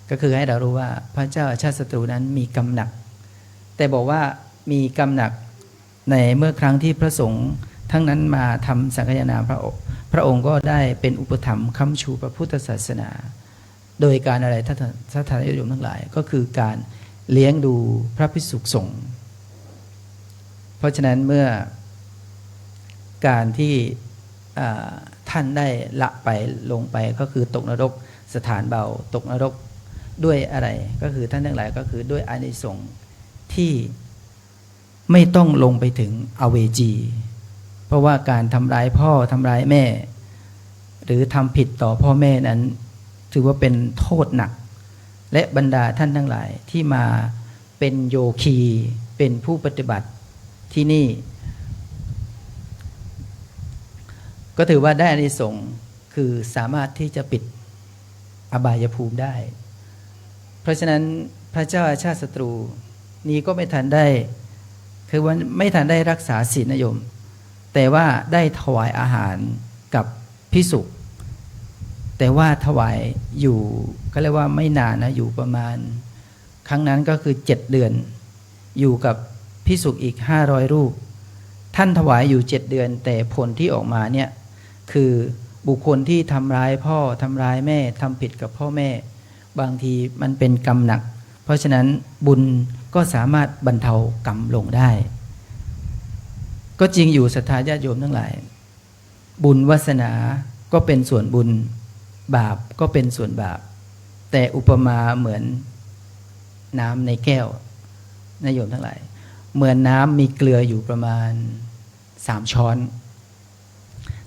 ก็คือให้เรารู้ว่าพระเจ้าอาชาติศัตรูนั้นมีกรรมหนักแต่บอกว่ามีกรรมหนักในเมื่อครั้งที่พระสงฆ์ทั้งนั้นมาทำสังฆยนาพระองค์ก็ได้เป็นอุปถัมภ์ค้ำชูพระพุทธศาสนาโดยการอะไรท่านญาติโยมทั้งหลายก็คือการเลี้ยงดูพระภิกษุสงฆ์เพราะฉะนั้นเมื่อการที่ท่านได้ละไปลงไปก็คือตกนรกสถานเบาตกนรกด้วยอะไรก็คือท่านทั้งหลายก็คือด้วยอานิสงส์ที่ไม่ต้องลงไปถึงอเวจีเพราะว่าการทำร้ายพ่อทำร้ายแม่หรือทำผิดต่อพ่อแม่นั้นถือว่าเป็นโทษหนักและบรรดาท่านทั้งหลายที่มาเป็นโยคีเป็นผู้ปฏิบัติที่นี่ก็ถือว่าได้อานิสงส์คือสามารถที่จะปิดอบายภูมิได้เพราะฉะนั้นพระเจ้าอาชาติศัตรูนี้ก็ไม่ทันได้คือว่าไม่ทันได้รักษาศีลนะโยมแต่ว่าได้ถวายอาหารกับภิกษุแต่ว่าถวายอยู่ก็เรียกว่าไม่นานนะอยู่ประมาณครั้งนั้นก็คือ7 เดือนอยู่กับภิกษุอีก500 รูปท่านถวายอยู่7 เดือนแต่ผลที่ออกมาเนี่ยคือบุคคลที่ทำร้ายพ่อทำร้ายแม่ทำผิดกับพ่อแม่บางทีมันเป็นกรรมหนักเพราะฉะนั้นบุญก็สามารถบรรเทากรรมลงได้ก็จริงอยู่ศรัทธาญาติโยมทั้งหลายบุญวาสนาก็เป็นส่วนบุญบาปก็เป็นส่วนบาปแต่อุปมาเหมือนน้ำในแก้วนะโยมทั้งหลายเหมือนน้ำมีเกลืออยู่ประมาณ3 ช้อน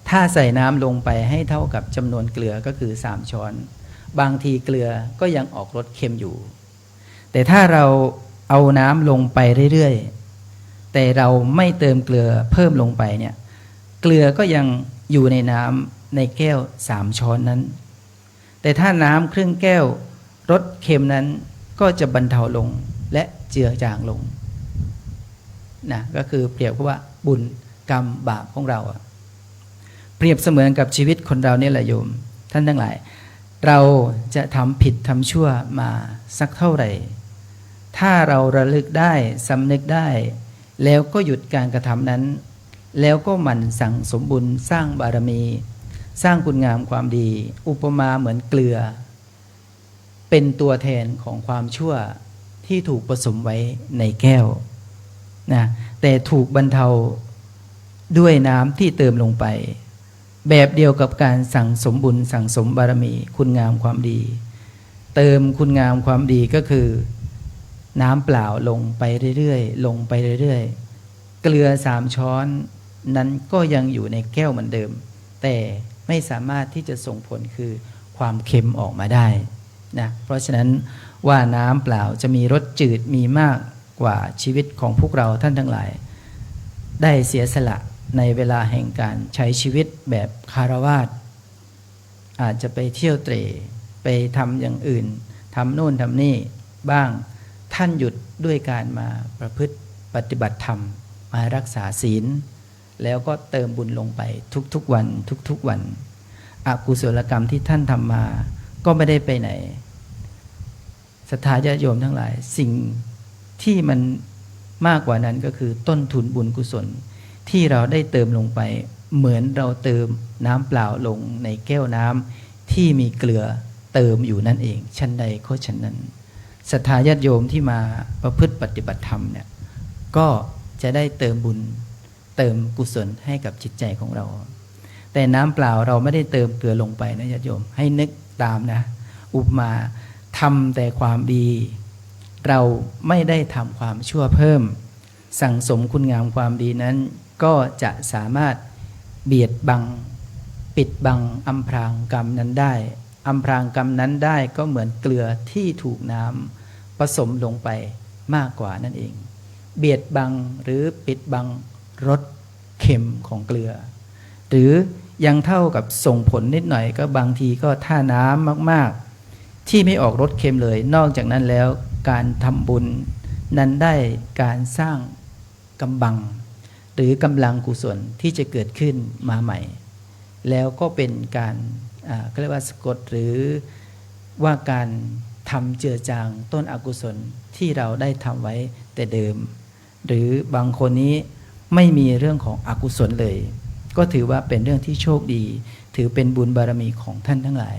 ถ้าใส่น้ำลงไปให้เท่ากับจำนวนเกลือก็คือ3 ช้อนบางทีเกลือก็ยังออกรสเค็มอยู่แต่ถ้าเราเอาน้ำลงไปเรื่อยๆแต่เราไม่เติมเกลือเพิ่มลงไปเนี่ยเกลือก็ยังอยู่ในน้ำในแก้ว3 ช้อนนั้นแต่ถ้าน้ำครึ่งแก้วรสเค็มนั้นก็จะบรรเทาลงและเจือจางลงนะก็คือเปรียบว่าบุญกรรมบาปของเราเปรียบเสมือนกับชีวิตคนเราเนี่ยแหละโยมท่านทั้งหลายเราจะทำผิดทำชั่วมาสักเท่าไหร่ถ้าเราระลึกได้สำนึกได้แล้วก็หยุดการกระทำนั้นแล้วก็หมั่นสั่งสมบุญสร้างบารมีสร้างคุณงามความดีอุปมาเหมือนเกลือเป็นตัวแทนของความชั่วที่ถูกผสมไว้ในแก้วนะแต่ถูกบรรเทาด้วยน้ำที่เติมลงไปแบบเดียวกับการสั่งสมบุญสั่งสมบารมีคุณงามความดีเติมคุณงามความดีก็คือน้ำเปล่าลงไปเรื่อยๆลงไปเรื่อยๆ เกลือ3 ช้อนนั้นก็ยังอยู่ในแก้วเหมือนเดิมแต่ไม่สามารถที่จะส่งผลคือความเค็มออกมาได้นะเพราะฉะนั้นว่าน้ำเปล่าจะมีรสจืดมีมากกว่าชีวิตของพวกเราท่านทั้งหลายได้เสียสละในเวลาแห่งการใช้ชีวิตแบบคฤหัสถ์อาจจะไปเที่ยวเตร่ไปทำอย่างอื่นทำโน่นทำนี่บ้างท่านหยุดด้วยการมาประพฤติปฏิบัติธรรมมารักษาศีลแล้วก็เติมบุญลงไปทุกๆวันทุกๆวันอกุศลกรรมที่ท่านทำมาก็ไม่ได้ไปไหนศรัทธาญาติโยมทั้งหลายสิ่งที่มันมากกว่านั้นก็คือต้นทุนบุญกุศลที่เราได้เติมลงไปเหมือนเราเติมน้ำเปล่าลงในแก้วน้ำที่มีเกลือเติมอยู่นั่นเองชั้นใดก็ชั้นนั้นศรัทธาญาติโยมที่มาประพฤติปฏิบัติธรรมเนี่ยก็จะได้เติมบุญเติมกุศลให้กับจิตใจของเราแต่น้ำเปล่าเราไม่ได้เติมเกลือลงไปนะญาติโยมให้นึกตามนะอุปมาทำแต่ความดีเราไม่ได้ทำความชั่วเพิ่มสั่งสมคุณงามความดีนั้นก็จะสามารถเบียดบังปิดบังอำพรางกรรมนั้นได้อำพรางกรรมนั้นได้ก็เหมือนเกลือที่ถูกน้ำผสมลงไปมากกว่านั่นเองเบียดบังหรือปิดบังรสเค็มของเกลือหรือยังเท่ากับส่งผลนิดหน่อยก็บางทีก็ถ้าน้ำมากๆที่ไม่ออกรสเค็มเลยนอกจากนั้นแล้วการทำบุญนั้นได้การสร้างกำบังหรือกำลังกุศลที่จะเกิดขึ้นมาใหม่แล้วก็เป็นการเรียกว่าสะกดหรือว่าการทำเจือจางต้นอกุศลที่เราได้ทำไว้แต่เดิมหรือบางคนนี้ไม่มีเรื่องของอกุศลเลยก็ถือว่าเป็นเรื่องที่โชคดีถือเป็นบุญบารมีของท่านทั้งหลาย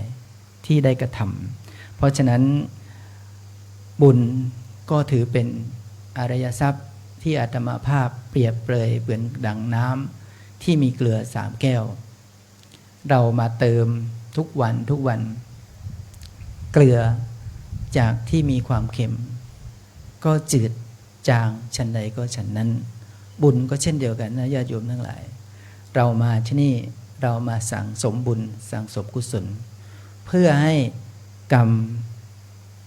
ที่ได้กระทำเพราะฉะนั้นบุญก็ถือเป็นอริยทรัพย์ที่อาตมาภาพเปรียบเปรยเหมือนดังน้ำที่มีเกลือ3 แก้วเรามาเติมทุกวันเกลือจากที่มีความเค็มก็จืดจางชั้นใดก็ชั้นนั้นบุญก็เช่นเดียวกันนะญาติโยมทั้งหลายเรามาที่นี่เรามาสั่งสมบุญสั่งสมกุศลเพื่อให้กรรม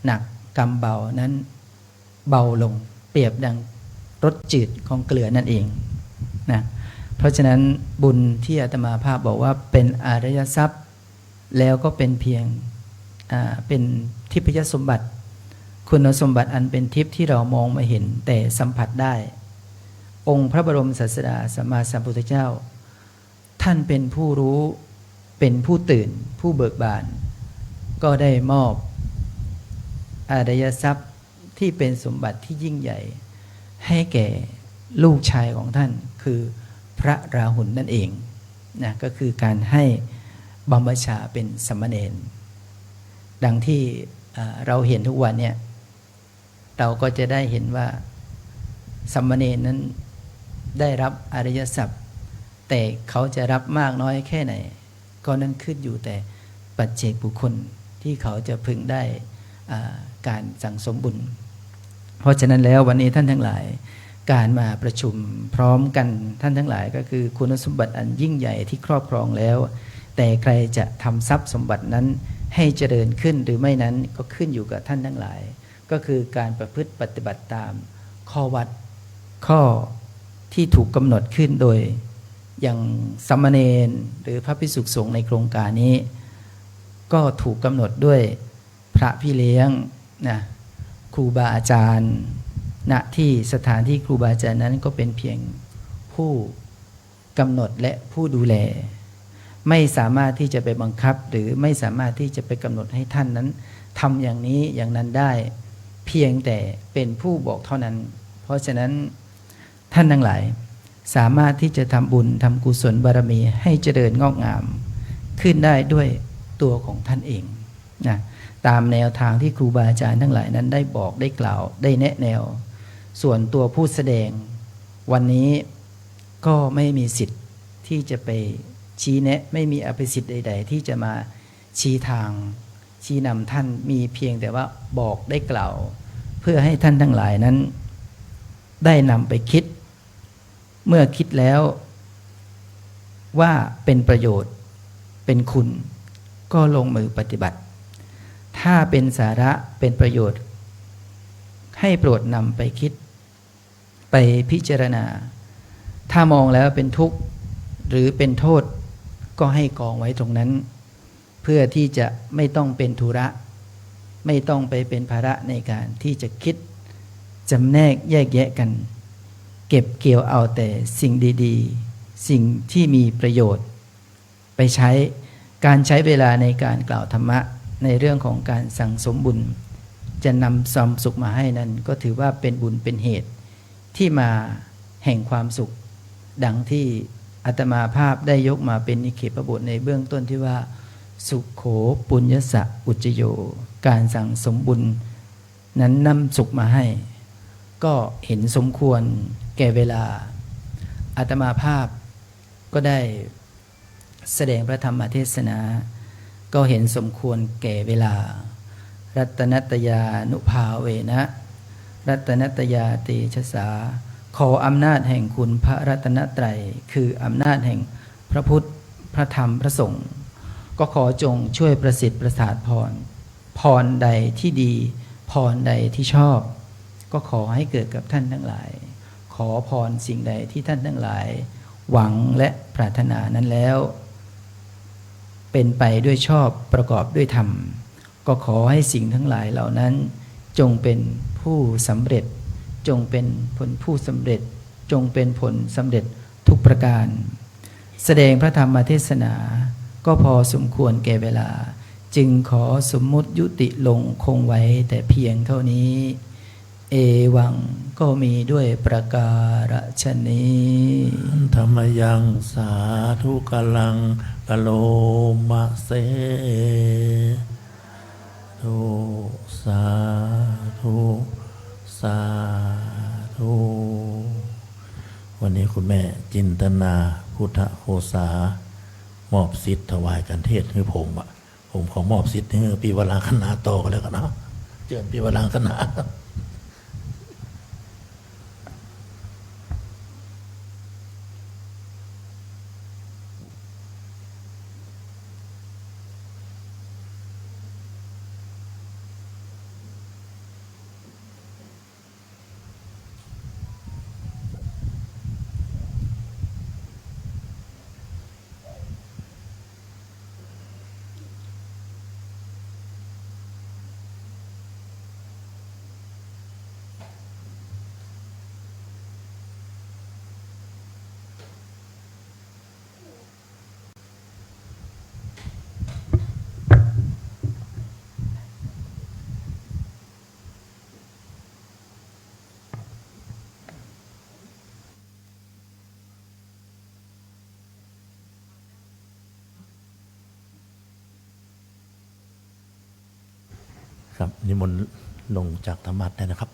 หนักกรรมเบานั้นเบาลงเปรียบดังรสจืดของเกลือนั่นเองนะเพราะฉะนั้นบุญที่อาตมาภาพบอกว่าเป็นอริยทรัพย์แล้วก็เป็นเพียงเป็นทิพยสมบัติคุณสมบัติอันเป็นทิพย์ที่เรามองไม่เห็นแต่สัมผัสได้องค์พระบรมศาสดาสัมมาสัมพุทธเจ้าท่านเป็นผู้รู้เป็นผู้ตื่นผู้เบิกบานก็ได้มอบอริยทรัพย์ที่เป็นสมบัติที่ยิ่งใหญ่ให้แก่ลูกชายของท่านคือพระราหุลนั่นเองนะก็คือการให้บรรพชาเป็นสมณเณรดังที่เราเห็นทุกวันเนี่ยเราก็จะได้เห็นว่าสมณเณรนั้นได้รับอริยทรัพย์แต่เขาจะรับมากน้อยแค่ไหนก็นั่นขึ้นอยู่แต่ปัจเจกบุคคลที่เขาจะพึงได้การสั่งสมบุญเพราะฉะนั้นแล้ววันนี้ท่านทั้งหลายการมาประชุมพร้อมกันท่านทั้งหลายก็คือคุณสมบัติอันยิ่งใหญ่ที่ครอบครองแล้วแต่ใครจะทำทรัพย์สมบัตินั้นให้เจริญขึ้นหรือไม่นั้นก็ขึ้นอยู่กับท่านทั้งหลายก็คือการประพฤติปฏิบัติตามข้อวัดข้อที่ถูกกำหนดขึ้นโดยอย่างสามเณรหรือพระภิกษุสงฆ์ในโครงการนี้ก็ถูกกำหนดด้วยพระพี่เลี้ยงนะครูบาอาจารย์ณที่สถานที่ครูบาอาจารย์นั้นก็เป็นเพียงผู้กำหนดและผู้ดูแลไม่สามารถที่จะไปบังคับหรือไม่สามารถที่จะไปกำหนดให้ท่านนั้นทำอย่างนี้อย่างนั้นได้เพียงแต่เป็นผู้บอกเท่านั้นเพราะฉะนั้นท่านทั้งหลายสามารถที่จะทำบุญทำกุศลบารมีให้เจริญงอกงามขึ้นได้ด้วยตัวของท่านเองนะตามแนวทางที่ครูบาอาจารย์ทั้งหลายนั้นได้บอกได้กล่าวได้แนะแนวส่วนตัวผู้แสดงวันนี้ก็ไม่มีสิทธิ์ที่จะไปชี้แนะไม่มีอภิสิทธิ์ใดๆที่จะมาชี้ทางชี้นำท่านมีเพียงแต่ว่าบอกได้กล่าวเพื่อให้ท่านทั้งหลายนั้นได้นำไปคิด เมื่อคิดแล้วว่าเป็นประโยชน์เป็นคุณก็ลงมือปฏิบัติถ้าเป็นสาระเป็นประโยชน์ให้โปรดนำไปคิดไปพิจารณาถ้ามองแล้วเป็นทุกข์หรือเป็นโทษก็ให้กองไว้ตรงนั้นเพื่อที่จะไม่ต้องเป็นธุระไม่ต้องไปเป็นภาระในการที่จะคิดจำแนกแยกแยะกันเก็บเกี่ยวเอาแต่สิ่งดีๆสิ่งที่มีประโยชน์ไปใช้การใช้เวลาในการกล่าวธรรมะในเรื่องของการสั่งสมบุญจะนำความสุขมาให้นั้นก็ถือว่าเป็นบุญเป็นเหตุที่มาแห่งความสุขดังที่อาตมาภาพได้ยกมาเป็นนิเคปบทในเบื้องต้นที่ว่าสุขโขปุญญสะอุจโยการสั่งสมบุญนั้นนำสุขมาให้ก็เห็นสมควรแก่เวลาอาตมาภาพก็ได้แสดงพระธรรมเทศนาก็เห็นสมควรแก่เวลารัตนัตยานุภาเวนะรัตนัตยาเตชะสาขออำนาจแห่งคุณพระรัตนตรัยคืออำนาจแห่งพระพุทธพระธรรมพระสงฆ์ก็ขอจงช่วยประสิทธิ์ประสาทพรใดที่ดีพรใดที่ชอบก็ขอให้เกิดกับท่านทั้งหลายขอพรสิ่งใดที่ท่านทั้งหลายหวังและปรารถนานั้นแล้วเป็นไปด้วยชอบประกอบด้วยธรรมก็ขอให้สิ่งทั้งหลายเหล่านั้นจงเป็นผู้สำเร็จจงเป็นผลผู้สำเร็จจงเป็นผลสำเร็จทุกประการแสดงพระธรรมเทศนาก็พอสมควรแก่เวลาจึงขอสมมุติยุติลงคงไว้แต่เพียงเท่านี้เอวังก็มีด้วยประการฉนี้ธรรมยังสาธุกลังกโลมะเสธุสาธุสาธุวันนี้คุณแม่จินตนาพุทธโฆษามอบสิทธิ์ถวายกันเทศให้ผมของมอบสิทธิ์ให้ปีวรางคณาโตกันแล้วกันเนาะเจิญปีวรางคณาครับนิมนต์ลงจากธรรมัสได้นะครับ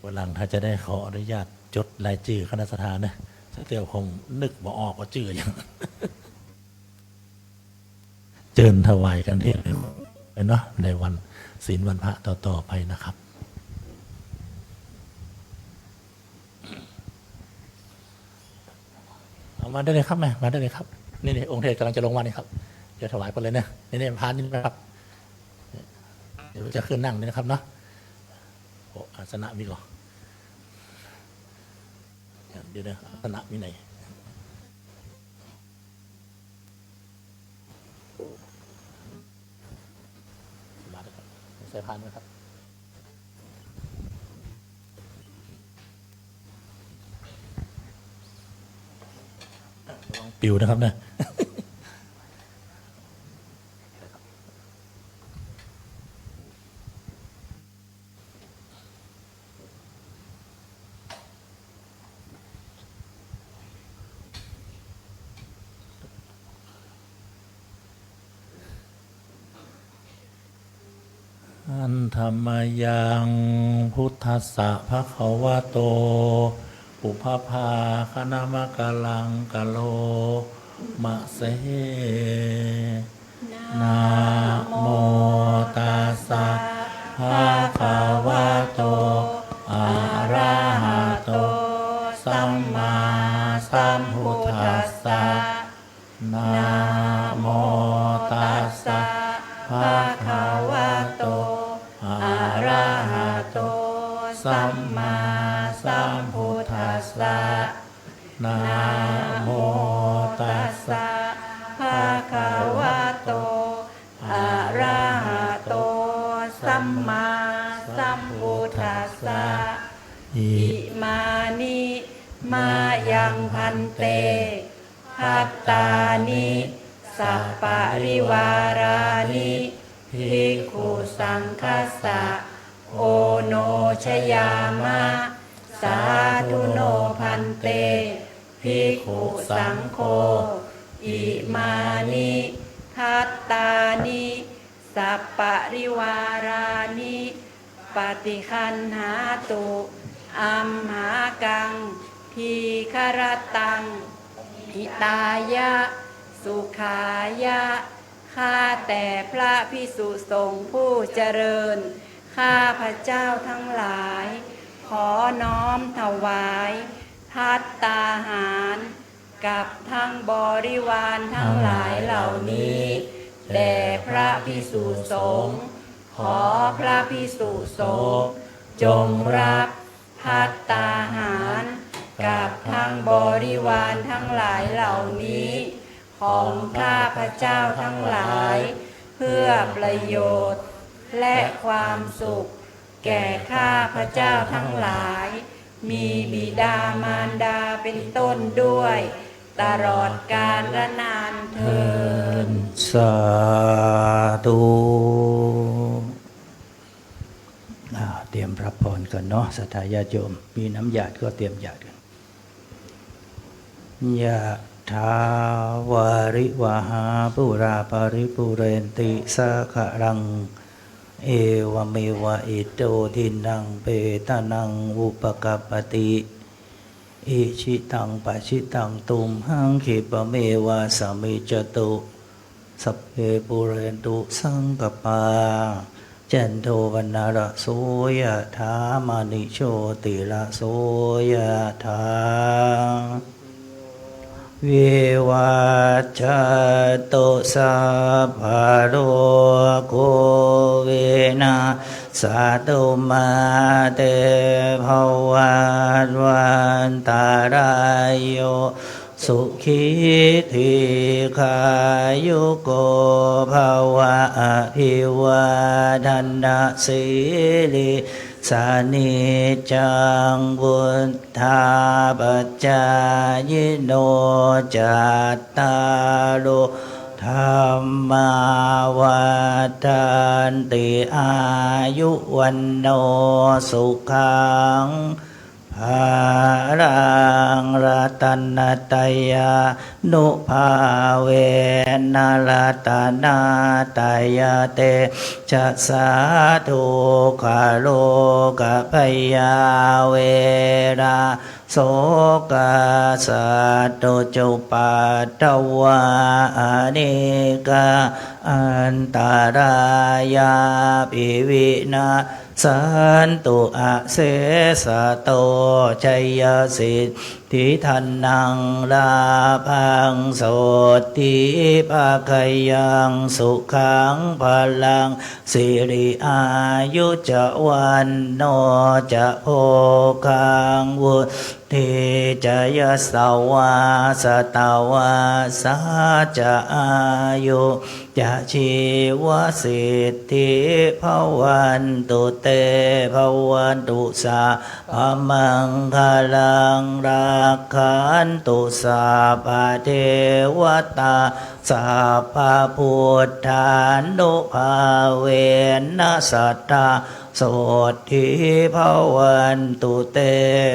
วันหลังถ้าจะได้ขออนุญาตจดรายชื่อคณะสถานนะถ้าเตียวคงนึกบ่ออกว่าชื่ออย่างเจิญถวายกันเทศไปเนาะในวันศีลวันพระต่อไปนะครับเอามาได้เลยครับแม่มาได้เลยครับนี่องค์เทศกำลังจะลงมานี่ครับเดี๋ยวถวายไปเลยนะนี่พานนี่นะครับเดี๋ยวจะขึ้นนั่งนี่นะครับเนาะโอ้อาสนะมีก่อนเดี๋ยวนะอาสนะมีไหนมาเลยครับใส่พานนะครับปิวนะครับเนี่ยอันธรรมยังพุทธัสสะภะคะวะโตปุพพาคณามะกะลังกะโลมะเสนะโมตัสสะภะคะวะโต เตภัตตานิสัปปะริวารานิภิกขุสังคัสสะโอโนชยามะสาธุโนพันเตภิกขุสังโฆอิมานิภัตตานิสัปปะริวารานิปฏิคันหาตุอัมหากังทีครตังหิตายะสุขายะข้าแต่พระภิกษุสงฆ์ผู้เจริญข้าพระเจ้าทั้งหลายขอน้อมถวายภัตตาหารกับทั้งบริวารทั้งหลายเหล่านี้แด่พระภิกษุสงฆ์ขอพระภิกษุสงฆ์จงรับภัตตาหารกับทั้งบริวารทั้งหลายเหล่านี้ของข้าพระเจ้าทั้งหลายเพื่อประโยชน์และความสุขแก่ข้าพระเจ้าทั้งหลายมีบิดามารดาเป็นต้นด้วยตลอดกาลนานเทอญ สาธุเตรียมรับพรกันเนาะศรัทธาญาติโยมมีน้ำหยาดก็เตรียมหยาดกันยะถาวาริวหาปุราปาริปุเรนติสาคารังเอวเมวะอิโตทินังเปตานังอุปกัปปติอิชิตังปะชิตังตุมหังขิปะเมวะสมิจตุสัพเพปุเรนตุสังกปาจันโทวนาระโสยถามานิโชติระโสยถาวิวัจจันตุสัพพะโรโควินาศตุมาเตภวัตวันตารายโยสุขีทีขายุโกภวะอภิวาทันสีลิสานิจังบุตธาปัจจายโนจัตตารุธรรมาวัฏันติอายุวันโนสุขังภารังรัตนตยานุภาเวนะรัตนาตยาเตจะสาธุขาโลกพยาเวราโสกาสัตตุจุปัตตวานิกาอันตารายาปิวินาสันตุอะเสสะโตชัยสิทธิทันนังลาภังโสติภาคยังสุขังพลังสิริอายุจะวันโนจะโภคังวุติจะยะสวาสตาวาสาจะอายุจะชีวสิทธิภวันตุเตภวันตุสาภมังคลังรักขันตุสาภเทวตาสาภพุทธานุภาเวนะสัทธาโสทิภวันตุเต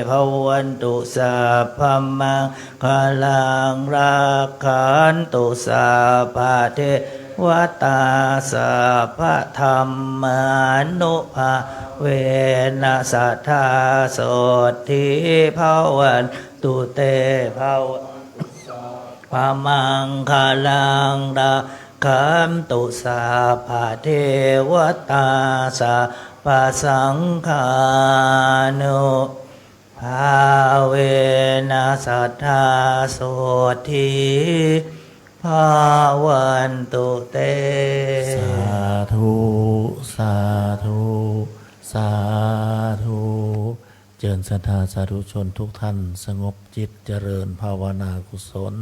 ภวันตุสัพพมังคลังรักขันตุสัพพเทวตาสัพพธรรมานุภาเวนะสัทธาโสทิภวันตุเตภวันพมังคลังรักขันตุสัพพเทวตาสัพพสังฆานุภาเวนะสัทธาโสทิภาวันตุเต สาธุสาธุสาธุเจริญศรัทธาสาธุชนทุกท่านสงบจิตเจริญภาวนากุศล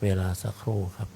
เวลาสักครู่ครับ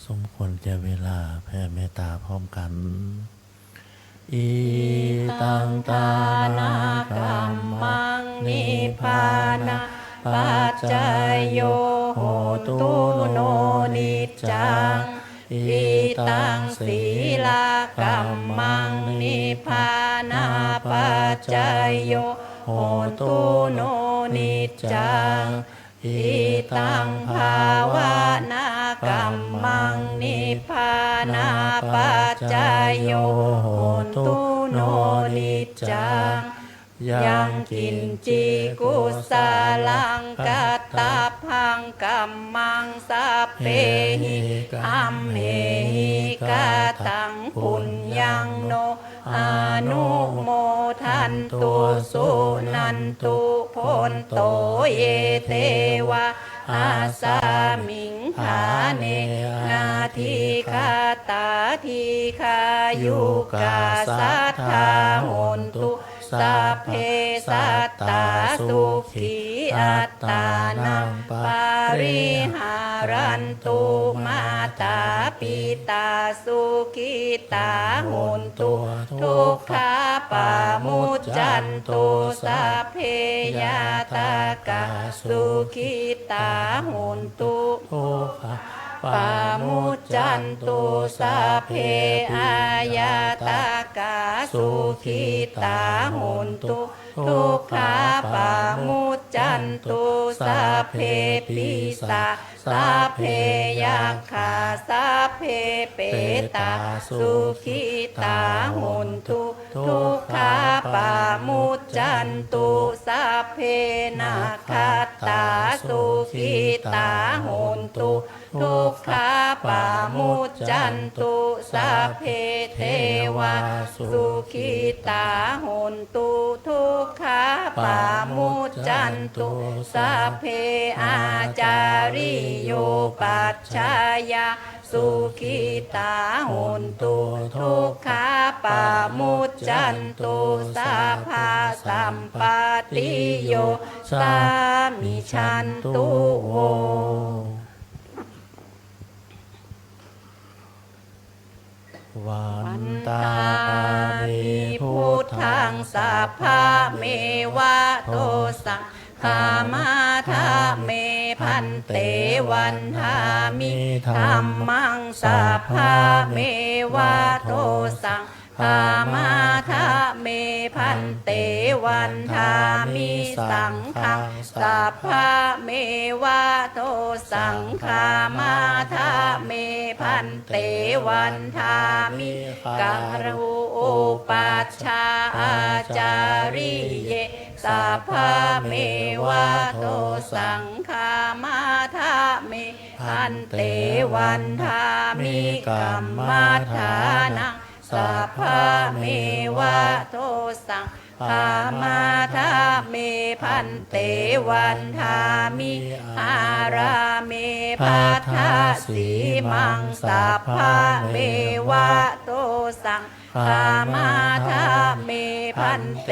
สมควรแก่เวลาแผ่เมตตาพร้อมกันอีตังตานากัมมังนิพพานะปัจจายโยโหตุโนนิจจังอีตังศีลากัมมังนิพพานะปัจจายโยโหตุโนนิจจังอิตังภาวนากัมมังนิพพานาปัจจายโยโหตุโนนิจจังยังกินจิกุสาลังกัตตาพังกัมมังสัพเพหิอัมเหหิกาตังปุญญังโนอนุโมทันตุสุนันตุพนโตเยเทวะอาสามิงหาเนนาทิคาตาทิคายุกาสัทธาโหนตุสัพเพสัตตาสุขีอัตตานังปาริหารันตุมาตาปิตาสุขิตาโหนตุทุกขาปามุจจันตุสัพเพยาตากาสุขิตาโหนตุทุกขาปามุจจันตุสัพเพอายาตากาสุขิตาโหนตุทุกขาปามุจจันตุสัพเพปิสาสัพเพยัคฆาสัพเพเปตาสุขิตาโหนตุทุกขาปามุจจันตุสัพเพนาคาตาสุขิตาโหนตุทุกขาปามุจจันตุสัพเพเทวาสุขิตาโหนตุทุกขาปามุจจันตุสัพเพอาจาริโยปัจฉายาสุขิตาโหนตุทุกขาปามุจจันตุสัพพะสัมปติโยสามิชันตุโหวันตามิพุทธังสัพพะเมวะโตสังฆามาธาเมพันเตวันทามิธัมมังสัพพะเมวะโตสังฆามาธาเมพันเตวันทามิสังฆังสัพพะเมวะโตสังฆามาธาเมพันเตวันทามิการุอุปัชฌาอาจาริเยสัพพะเมวะโตสังฆามาธาเมพันเตวันทามิกัมมัฏฐานังสัพพะเมวะโตสังฆามาธาเมพันเตวันทามิอาราเมพัทธสีมังสัพพะเมวะโตสังฆามาธาเมพันเต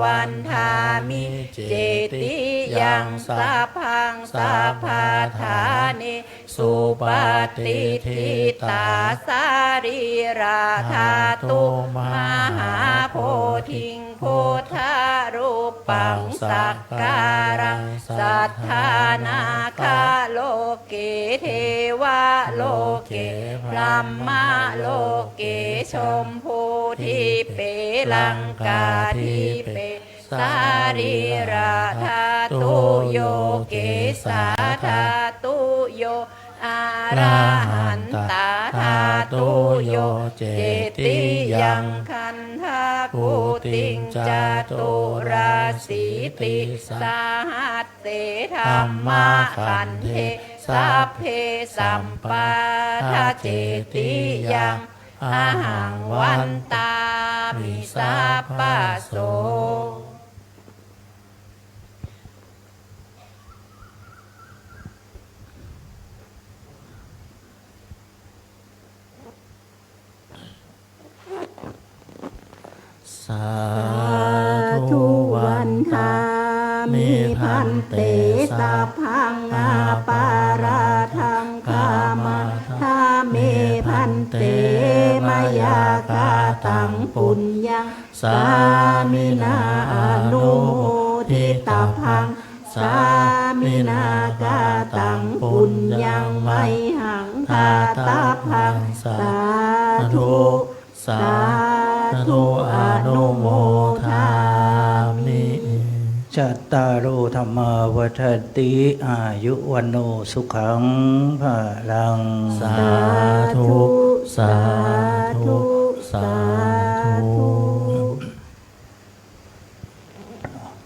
วันทามิเจติยังสัพพังสัพพะทานิสุปฏิทิตาสารีราธาตุมหาโพธิงพุทธรูปังสักการังสัทธานาคาโลเกเทวาโลเกพรหมโลเกชมพูทิเปลังกาทิเปสารีราธาตุโยเกสาธาตุโยอาราหันตาธาตุโยเจติยังคันธากุติงจตุราสีติสาหัสเตธรรมขันเทสัพเพสัมปาทาเจติยังอาหังวันตามิสัพพะโสสาธุวันทามิพันเตสัพพังอาปาราทังคามาธาเม สามินาอนุโมทิตาพังสามินากาตังปุญญังไมหังทาตาพังสาธุสาธุอนุโมทามิจัตตารโอธรรมาวัฏติอายุวันโนสุขังภะลังสาธุสาธุสาธุ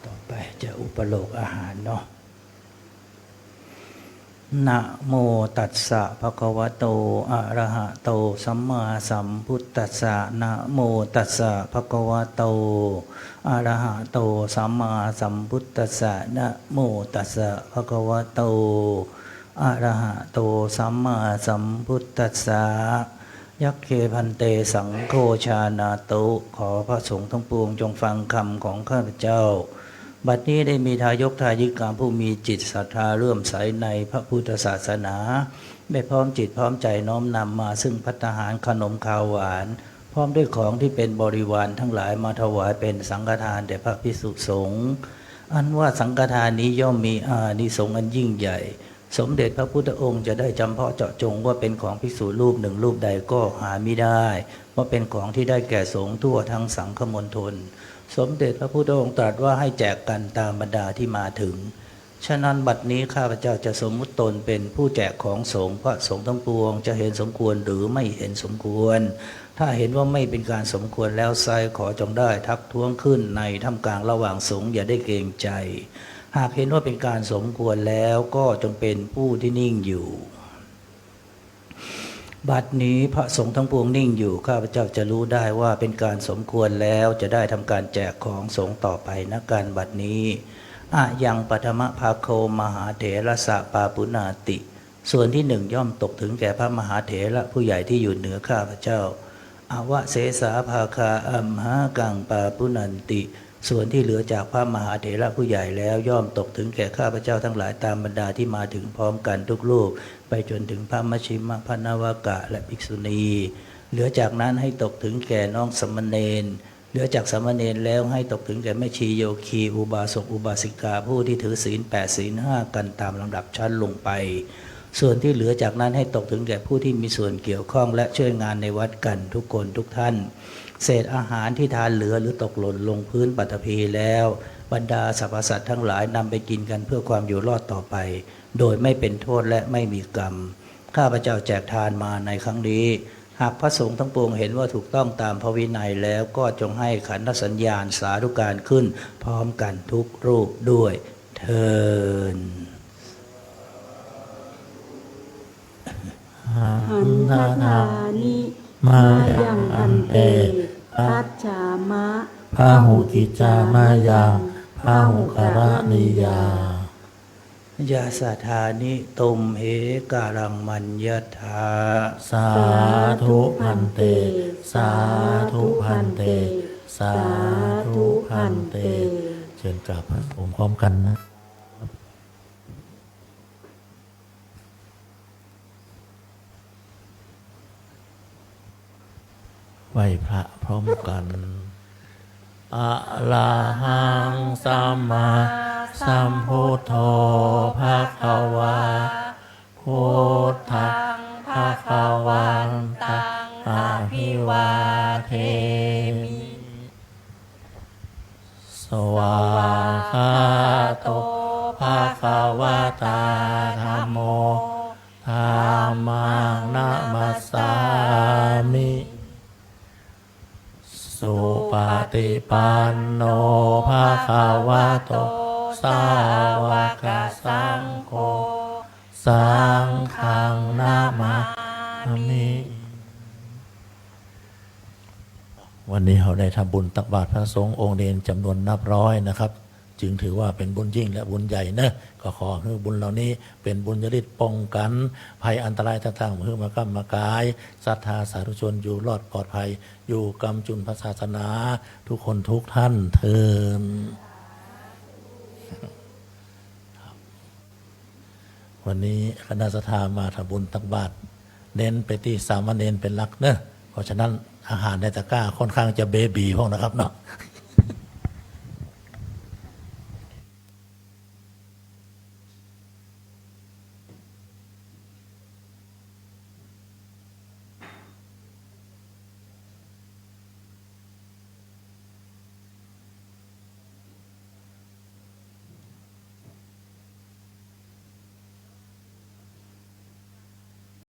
ต่อไปจะอุปโลกอาหารเนาะนะโมตัสสะภะคะวะโตอะระหะโตสัมมาสัมพุทธัสสะนะโมตัสสะภะคะวะโตอะระหะโตสัมมาสัมพุทธัสสะนะโมตัสสะภะคะวะโตอะระหะโตสัมมาสัมพุทธัสสะยัคเคพันเตสังโฆชานาโตขอพระสงฆ์ทั้งปวงจงฟังคำของข้าพเจ้าบัดนี้ได้มีทายกทายิกาผู้มีจิตศรัทธาเลื่อมใสในพระพุทธศาสนาได้พร้อมจิตพร้อมใจน้อมนำมาซึ่งภัตตาหารขนมข้าวหวานพร้อมด้วยของที่เป็นบริวารทั้งหลายมาถวายเป็นสังฆทานแด่พระภิกษุสงฆ์อันว่าสังฆทานนี้ย่อมมีอานิสงส์อันยิ่งใหญ่สมเด็จพระพุทธองค์จะได้จำเพาะเจาะจงว่าเป็นของภิกษุรูปหนึ่งรูปใดก็หาไม่ได้ว่าเป็นของที่ได้แก่สงฆ์ทั่วทั้งสังฆมณฑลสมเด็จพระพุทธองค์ตรัสว่าให้แจกกันตามบรรดาที่มาถึงฉะนั้นบัดนี้ข้าพเจ้าจะสมมุติตนเป็นผู้แจกของสงฆ์พระสงฆ์ทั้งปวงจะเห็นสมควรหรือไม่เห็นสมควรถ้าเห็นว่าไม่เป็นการสมควรแล้วไซขอจงได้ทักท้วงขึ้นในท่ามกลางระหว่างสงฆ์อย่าได้เกรงใจหากเห็นว่าเป็นการสมควรแล้วก็จงเป็นผู้ที่นิ่งอยู่บัดนี้พระสงฆ์ทั้งปวงนิ่งอยู่ข้าพเจ้าจะรู้ได้ว่าเป็นการสมควรแล้วจะได้ทำการแจกของสงฆ์ต่อไปณการบัดนี้อะยังปฐมภาโคมหาเถรสะปาปุนาติส่วนที่หนึ่งย่อมตกถึงแก่พระมหาเถระผู้ใหญ่ที่อยู่เหนือข้าพเจ้าอวเสสาภาคาอัมหากังปาปุนันติส่วนที่เหลือจากพระมหาเถระผู้ใหญ่แล้วย่อมตกถึงแก่ข้าพเจ้าทั้งหลายตามบรรดาที่มาถึงพร้อมกันทุกรูปไปจนถึงพระมชิมพระนวากะและภิกษุณีเหลือจากนั้นให้ตกถึงแก่น้องสมณเณรเหลือจากสมณเณรแล้วให้ตกถึงแก่แม่ชีโยคีอุบาสกอุบาสิกาผู้ที่ถือศีล8ศีล5กันตามลำดับชั้นลงไปส่วนที่เหลือจากนั้นให้ตกถึงแก่ผู้ที่มีส่วนเกี่ยวข้องและช่วยงานในวัดกันทุกคนทุกท่านเศษอาหารที่ทานเหลือหรือตกหล่นลงพื้นปฐพีแล้วบรรดาสรรพสัตว์ทั้งหลายนำไปกินกันเพื่อความอยู่รอดต่อไปโดยไม่เป็นโทษและไม่มีกรรมข้าพเจ้าแจกทานมาในครั้งนี้หากพระสงฆ์ทั้งปวงเห็นว่าถูกต้องตามพระวินัยแล้วก็จงให้ขันธสัญญาณสาธุการขึ้นพร้อมกันทุกรูปด้วยเทินหันนานานิมายังอันเตปัจฉามะพาหุกิจามายังพาหุกระนิยายาสถานิตุมเหการังมัญญทาสาธุพันเตสาธุพันเตสาธุพันเตเชิญกราบพระสงฆ์พร้อมกันนะไหว้พระพร้อมกันอะระหังสัมมาสัมพุทโธภะคะวาพุทธังภะคะวันตังอะภิวาเทมิสวากขาโตภะคะวะตาธัมโมธัมมังนะมัสสามิสุปฏิปันโนภะคะวะโตสาวกสังโฆสังฆังนะมามิ วันนี้เราได้ทำบุญตักบาตรพระสงฆ์องค์เนรจำนวนนับร้อยนะครับจึงถือว่าเป็นบุญยิ่งและบุญใหญ่นะก็ขอให้บุญเหล่านี้เป็นบุญยฤทธิ์ป้องกันภัยอันตรายต่างๆเพื่อมากรรมกายศรัทธาสาธุชนอยู่รอดปลอดภัยอยู่กำจุนพระศาสนาทุกคนทุกท่านเทินวันนี้คณะศรัทธามาทำบุญตักบาตรเน้นไปที่สามเณรเป็นหลักเนอะเพราะฉะนั้น อาหารในตะกร้าค่อนข้างจะเบบีพวกนะครับเนาะ